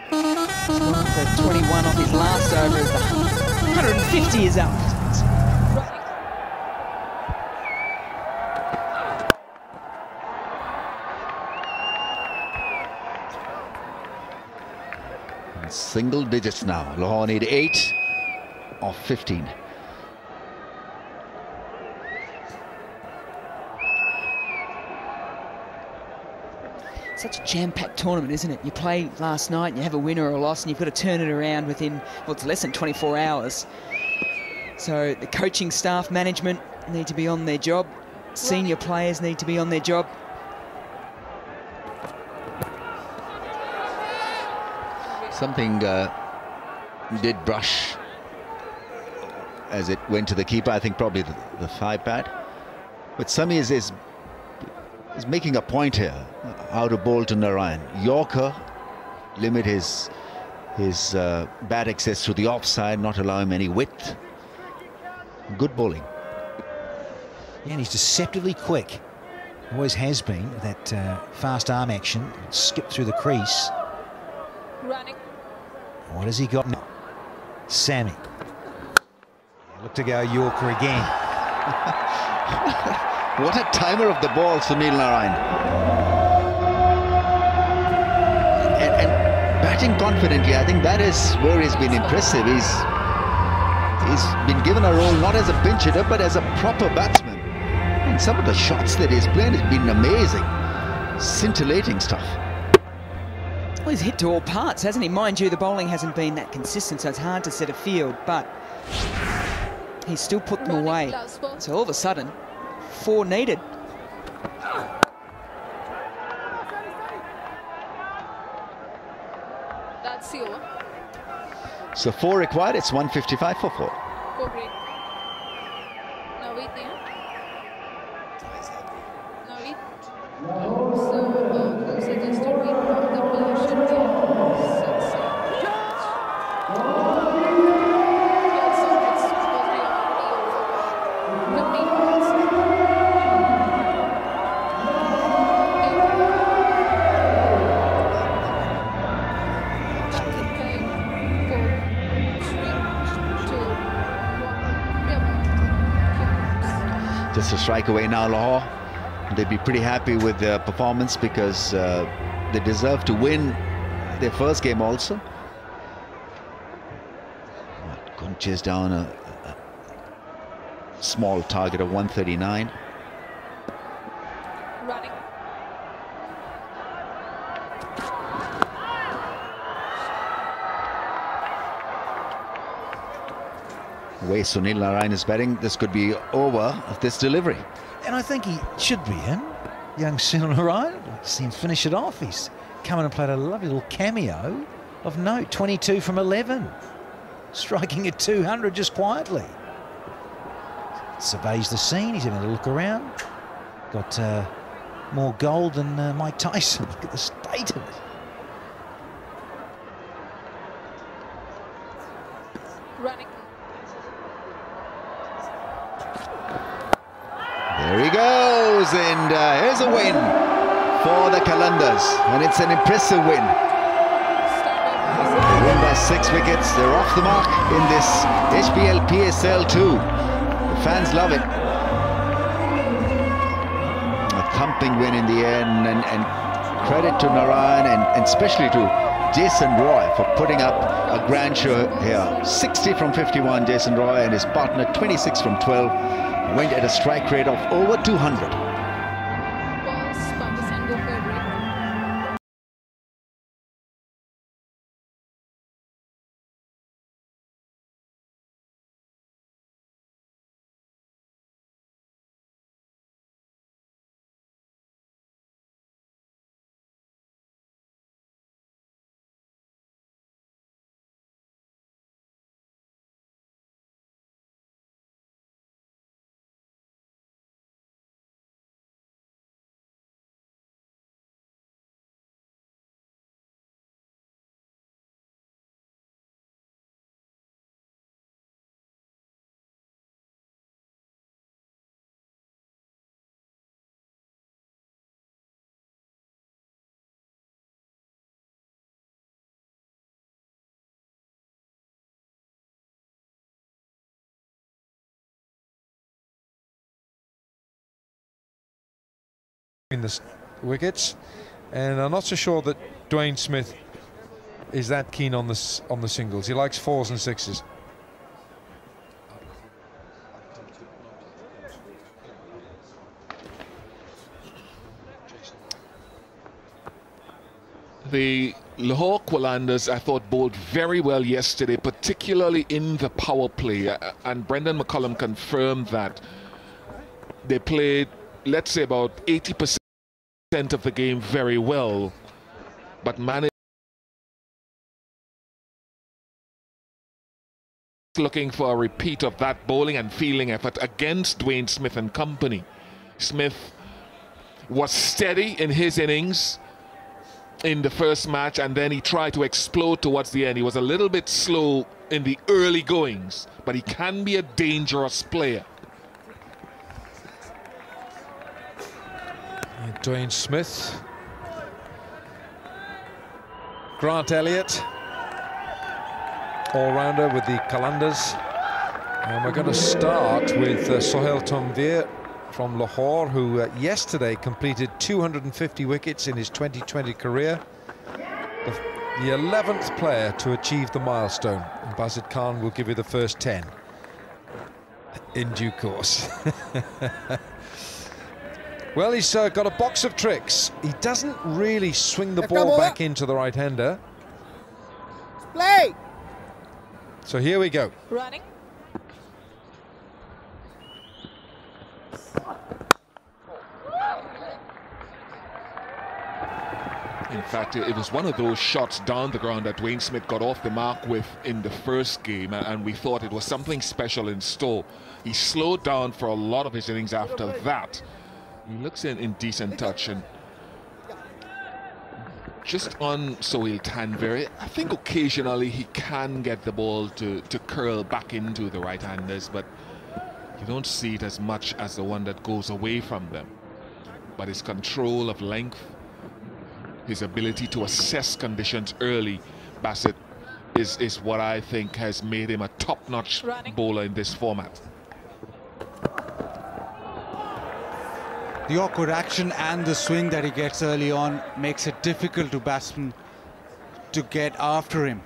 He's gone for 21 off his last over as the 150 is up. Single digits now. Lahore need 8 of 15. Such a jam-packed tournament, isn't it? You play last night and you have a win or a loss and you've got to turn it around within, well, it's less than 24 hours. So the coaching staff, management need to be on their job. Senior players need to be on their job. Something did brush as it went to the keeper. I think probably the thigh pad. But Sami is making a point here. How to bowl to Narine. Yorker, limit his bat access to the offside, not allow him any width. Good bowling. Yeah, and he's deceptively quick. Always has been. That fast arm action. Skip through the crease. Running. What has he got now? Sami. Look to go Yorker again. What a timer of the ball, Sunil Narine. And batting confidently, I think that is where he's been impressive. He's been given a role not as a pinch hitter, but as a proper batsman. And some of the shots that he's played has been amazing. Scintillating stuff. Well, he's hit to all parts, hasn't he? Mind you, the bowling hasn't been that consistent, so it's hard to set a field, but he's still put them away. So all of a sudden, 4 needed. That's the over. So 4 required, it's 155 for 4. 4 green. Naveed there. Naveed. So, who suggested we put the position there? Yes, so it's supposed to be already over. 15 balls. Just a strike away now, Lahore. They'd be pretty happy with their performance because they deserve to win their first game also. Couldn't chase down a small target of 139. Running. The way Sunil Narine is batting, this could be over of this delivery. And I think he should be in. Young Sunil Narine. I'd like to see him finish it off. He's come in and played a lovely little cameo of note. 22 from 11. Striking at 200 just quietly. Surveys the scene. He's having a look around. got more gold than Mike Tyson. Look at the state of it. Running. There he goes, and here's a win for the Qalandars, and it's an impressive win. They win by 6 wickets. They're off the mark in this HBL PSL 2. The fans love it. A thumping win in the end, and credit to Narayan and especially to Jason Roy for putting up a grand show here. 60 from 51, Jason Roy, and his partner 26 from 12. Went at a strike rate of over 200. Balls, Pakistan go for a break. In the wickets, and I'm not so sure that Dwayne Smith is that keen on the singles. He likes 4s and 6s. The Lahore Qalandars, I thought, bowled very well yesterday, particularly in the power play, and Brendan McCullum confirmed that they played, let's say, about 80% of the game very well, but managed looking for a repeat of that bowling and fielding effort against Dwayne Smith and company. Smith was steady in his innings in the first match, and then he tried to explode towards the end. He was a little bit slow in the early goings, but he can be a dangerous player. Dwayne Smith, Grant Elliott, all-rounder with the Qalandars, and we're going to start with Sohail Tanvir from Lahore, who yesterday completed 250 wickets in his 2020 career, the 11th player to achieve the milestone, and Bazid Khan will give you the first 10 in due course. Well, he's got a box of tricks. He doesn't really swing the ball back into the right-hander. Play! So here we go. Running. In fact, it was one of those shots down the ground that Dwayne Smith got off the mark with in the first game, and we thought it was something special in store. He slowed down for a lot of his innings after that. He looks in decent touch, and just on Sohail Tanvir, I think occasionally he can get the ball to curl back into the right-handers, but you don't see it as much as the one that goes away from them. But his control of length, his ability to assess conditions early, Bassett, is what I think has made him a top-notch bowler in this format. The awkward action and the swing that he gets early on makes it difficult to batsmen to get after him.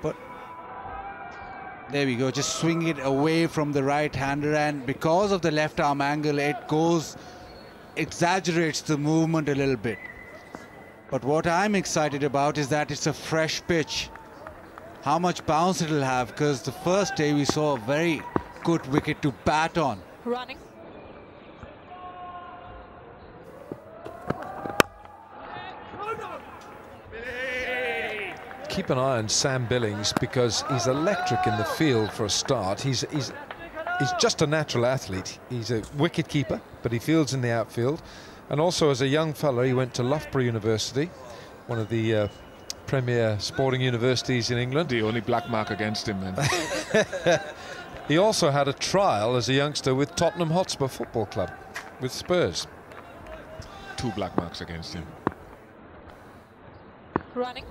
But there we go, just swing it away from the right-hander, and because of the left arm angle, it exaggerates the movement a little bit. But what I'm excited about is that it's a fresh pitch. How much bounce it'll have, because the first day we saw a very good wicket to bat on. Running. Keep an eye on Sam Billings, because he's electric in the field for a start. He's just a natural athlete. He's a wicket keeper, but but he fields in the outfield. And also as a young fellow, he went to Loughborough University, one of the premier sporting universities in England. The only black mark against him then. He also had a trial as a youngster with Tottenham Hotspur Football Club, with Spurs. 2 black marks against him. Running.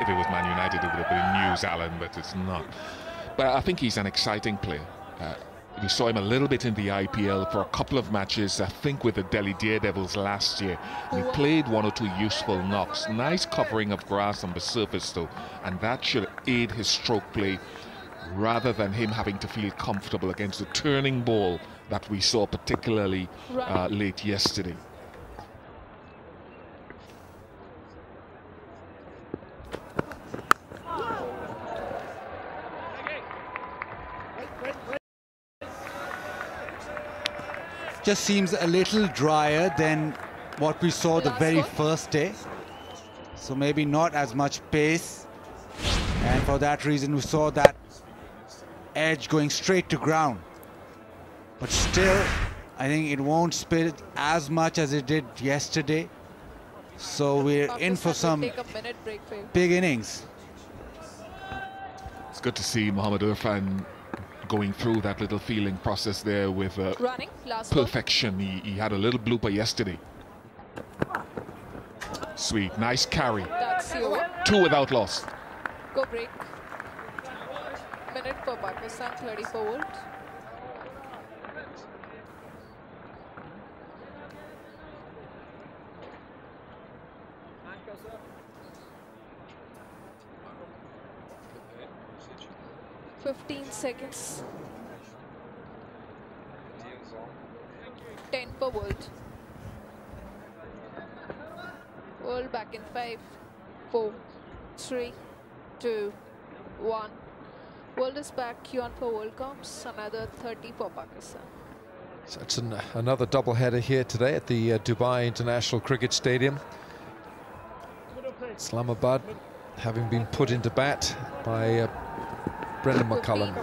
If it was Man United, it would have been news, Alan, but it's not. But I think he's an exciting player. We saw him a little bit in the IPL for a couple of matches, I think with the Delhi Daredevils last year. He played 1 or 2 useful knocks. Nice covering of grass on the surface though, and that should aid his stroke play rather than him having to feel comfortable against the turning ball that we saw particularly late yesterday. Just seems a little drier than what we saw the very first day. So maybe not as much pace. And for that reason, we saw that edge going straight to ground. But still, I think it won't spit as much as it did yesterday. So we're in for some big innings. It's good to see Mohammad Irfan going through that little feeling process there with perfection. He had a little blooper yesterday. Sweet, nice carry. That's you. 2 without loss. Go break. Minute for Pakistan, 34 volt. $15 seconds. 10 per volt. World back in 5, 4, 3, 2, 1. World is back. Q1 for World Cups. Another 30 for Pakistan. So it's another double-header here today at the Dubai International Cricket Stadium. Islamabad having been put into bat by Brendan McCullum,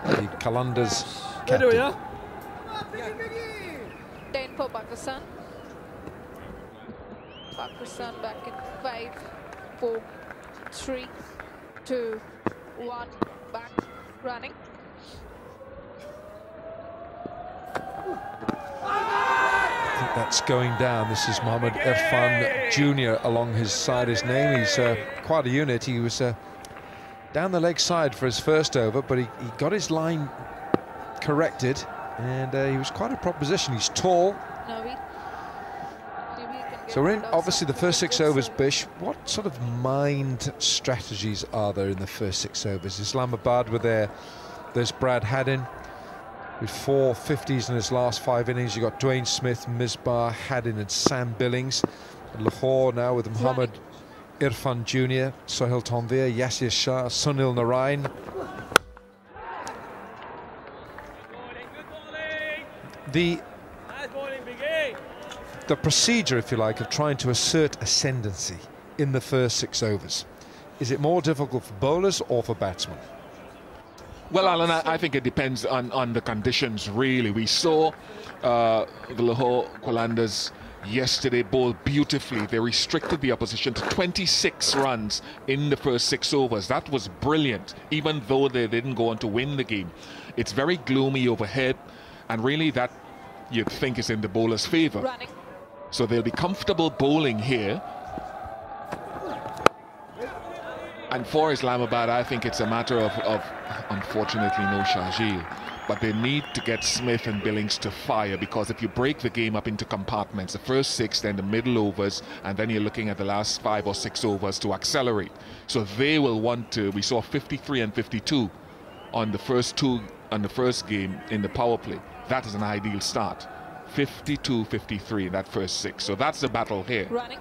the Qalandars captain. 10 for Pakistan. Pakistan back in 5, 4, 3, 2, 1. Back, running. I think that's going down. This is Mohammad Irfan Jr. along his side. His name. He's quite a unit. He was down the leg side for his first over, but he got his line corrected, and he was quite a proposition. He's tall. So we're in obviously the first 6 overs. Bish, what sort of mind strategies are there in the first 6 overs? Islamabad were there. There's Brad Haddin with 4 50s in his last 5 innings. You got Dwayne Smith, Misbah, Haddin and Sam Billings. And Lahore now with Mohammad Irfan Jr., Sohail Tanvir, Yasir Shah, Sunil Narain. The procedure, if you like, of trying to assert ascendancy in the first 6 overs, is it more difficult for bowlers or for batsmen? Well, Alan, I think it depends on the conditions, really. We saw the Lahore Qalandars yesterday bowl beautifully. They restricted the opposition to 26 runs in the first 6 overs. That was brilliant, even though they didn't go on to win the game. It's very gloomy overhead, and really that you'd think is in the bowler's favour. So they'll be comfortable bowling here. And for Islamabad, I think it's a matter of unfortunately, no Shahil. But they need to get Smith and Billings to fire, because if you break the game up into compartments, the first 6, then the middle overs, and then you're looking at the last 5 or 6 overs to accelerate. So they will want to. We saw 53 and 52 on the first 2 on the first game in the power play. That is an ideal start. 52-53 in that first 6. So that's the battle here. Running.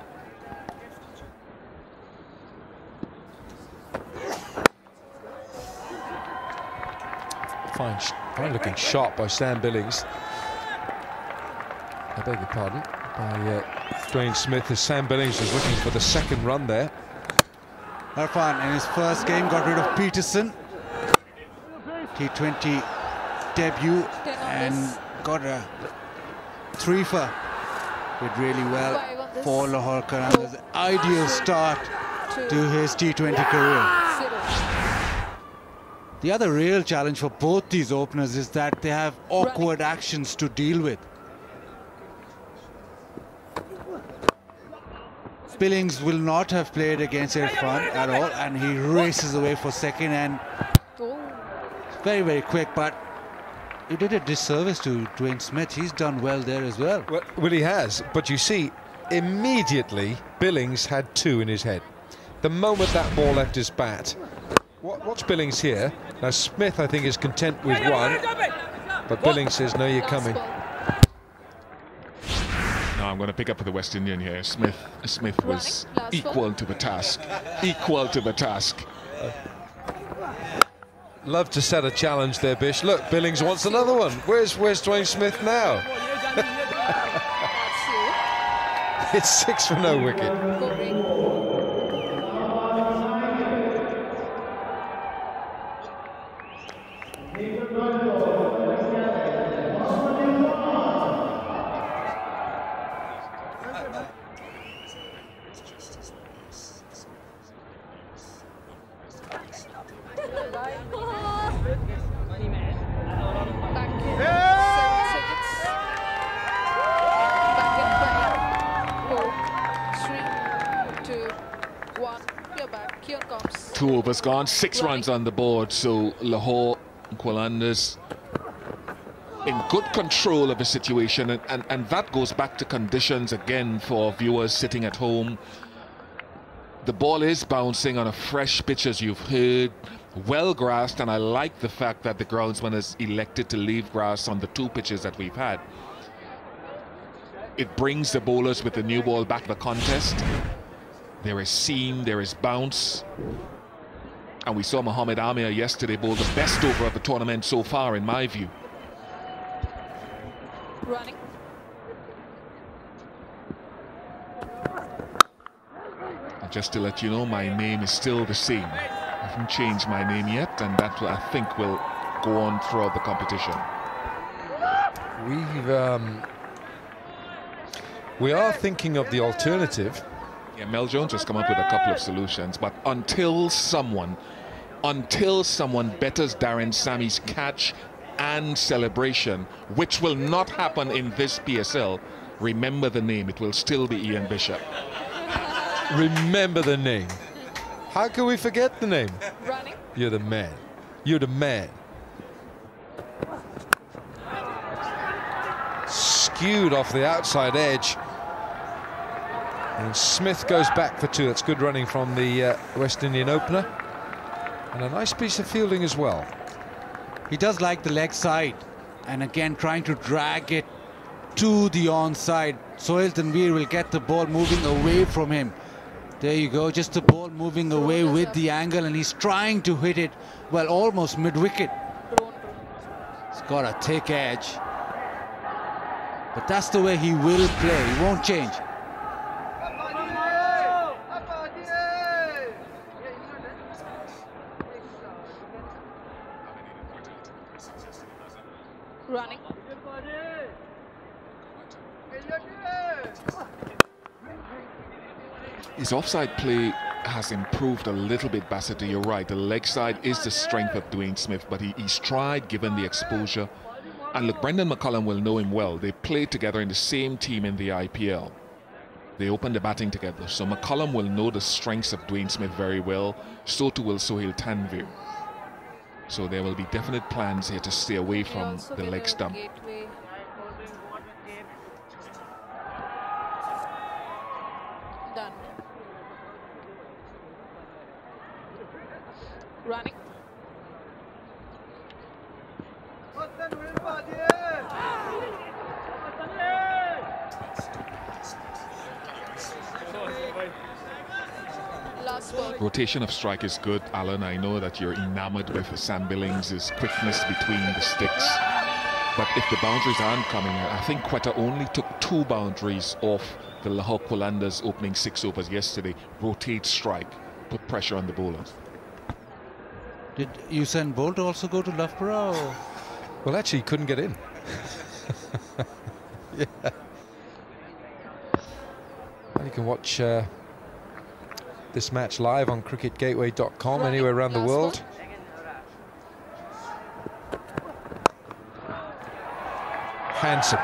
Fine looking shot by Sam Billings. I beg your pardon. Dwayne Smith, as Sam Billings was looking for the second run there. Irfan in his first game got rid of Peterson. T20 debut and got a three-for. Did really well for Lahore Qalandars. Ideal start to his T20 career. The other real challenge for both these openers is that they have awkward actions to deal with. Billings will not have played against Irfan at all, and he races away for second, and very, very quick, but you did a disservice to Dwayne Smith. He's done well there as well. Well, he has, but you see, immediately Billings had two in his head. The moment that ball left his bat. Watch Billings here. Now Smith, I think, is content with one, but Billings says, no, you're coming. No, I'm going to pick up for the West Indian here. Smith was equal to the task. Equal to the task. Love to set a challenge there, Bish. Look, Billings wants another one. Where's Dwayne Smith now? It's 6 for no wicket. Two overs gone, 6 runs on the board, so Lahore Qalandars in good control of the situation, and that goes back to conditions again for viewers sitting at home. The ball is bouncing on a fresh pitch, as you've heard, well grassed, and I like the fact that the groundsman has elected to leave grass on the 2 pitches that we've had. It brings the bowlers with the new ball back to the contest. There is seam, there is bounce. And we saw Mohammad Amir yesterday bowl the best over of the tournament so far, in my view. Running. Just to let you know, my name is still the same. I haven't changed my name yet, and that I think will go on throughout the competition. We are thinking of the alternative. Yeah, Mel Jones has come up with a couple of solutions, but until someone betters Darren Sammy's catch and celebration, which will not happen in this PSL, remember the name. It will still be Ian Bishop. Remember the name. How can we forget the name? Running. You're the man. You're the man. Skewed off the outside edge. And Smith goes back for 2. That's good running from the West Indian opener. And a nice piece of fielding as well. He does like the leg side. And again, trying to drag it to the onside. Sohail Tanveer will get the ball moving away from him. There you go, just the ball moving away with the angle. And he's trying to hit it, well, almost mid-wicket. He's got a thick edge. But that's the way he will play. He won't change. Running. His offside play has improved a little bit, Bassett. You're right. The leg side is the strength of Dwayne Smith, but he's tried given the exposure. And look, Brendan McCullum will know him well. They played together in the same team in the IPL. They opened the batting together. So McCullum will know the strengths of Dwayne Smith very well. So too will Sohail Tanveer. So there will be definite plans here to stay away from the leg stump. Done. Running. Last ball. Rotation of strike is good, Alan. I know that you're enamored with Sam Billings' quickness between the sticks. But if the boundaries aren't coming, I think Quetta only took 2 boundaries off the Lahore Qalandar's opening 6 overs yesterday. Rotate, strike, put pressure on the bowlers. Did Usain Bolt also go to Loughborough? Or? Well, actually, he couldn't get in. Yeah. And you can watch this match live on cricketgateway.com anywhere around the world. Handsome.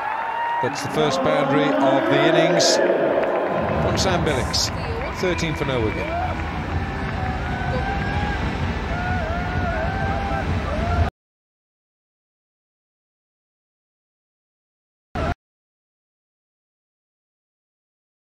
That's the first boundary of the innings from Sam Billings. 13 for no again.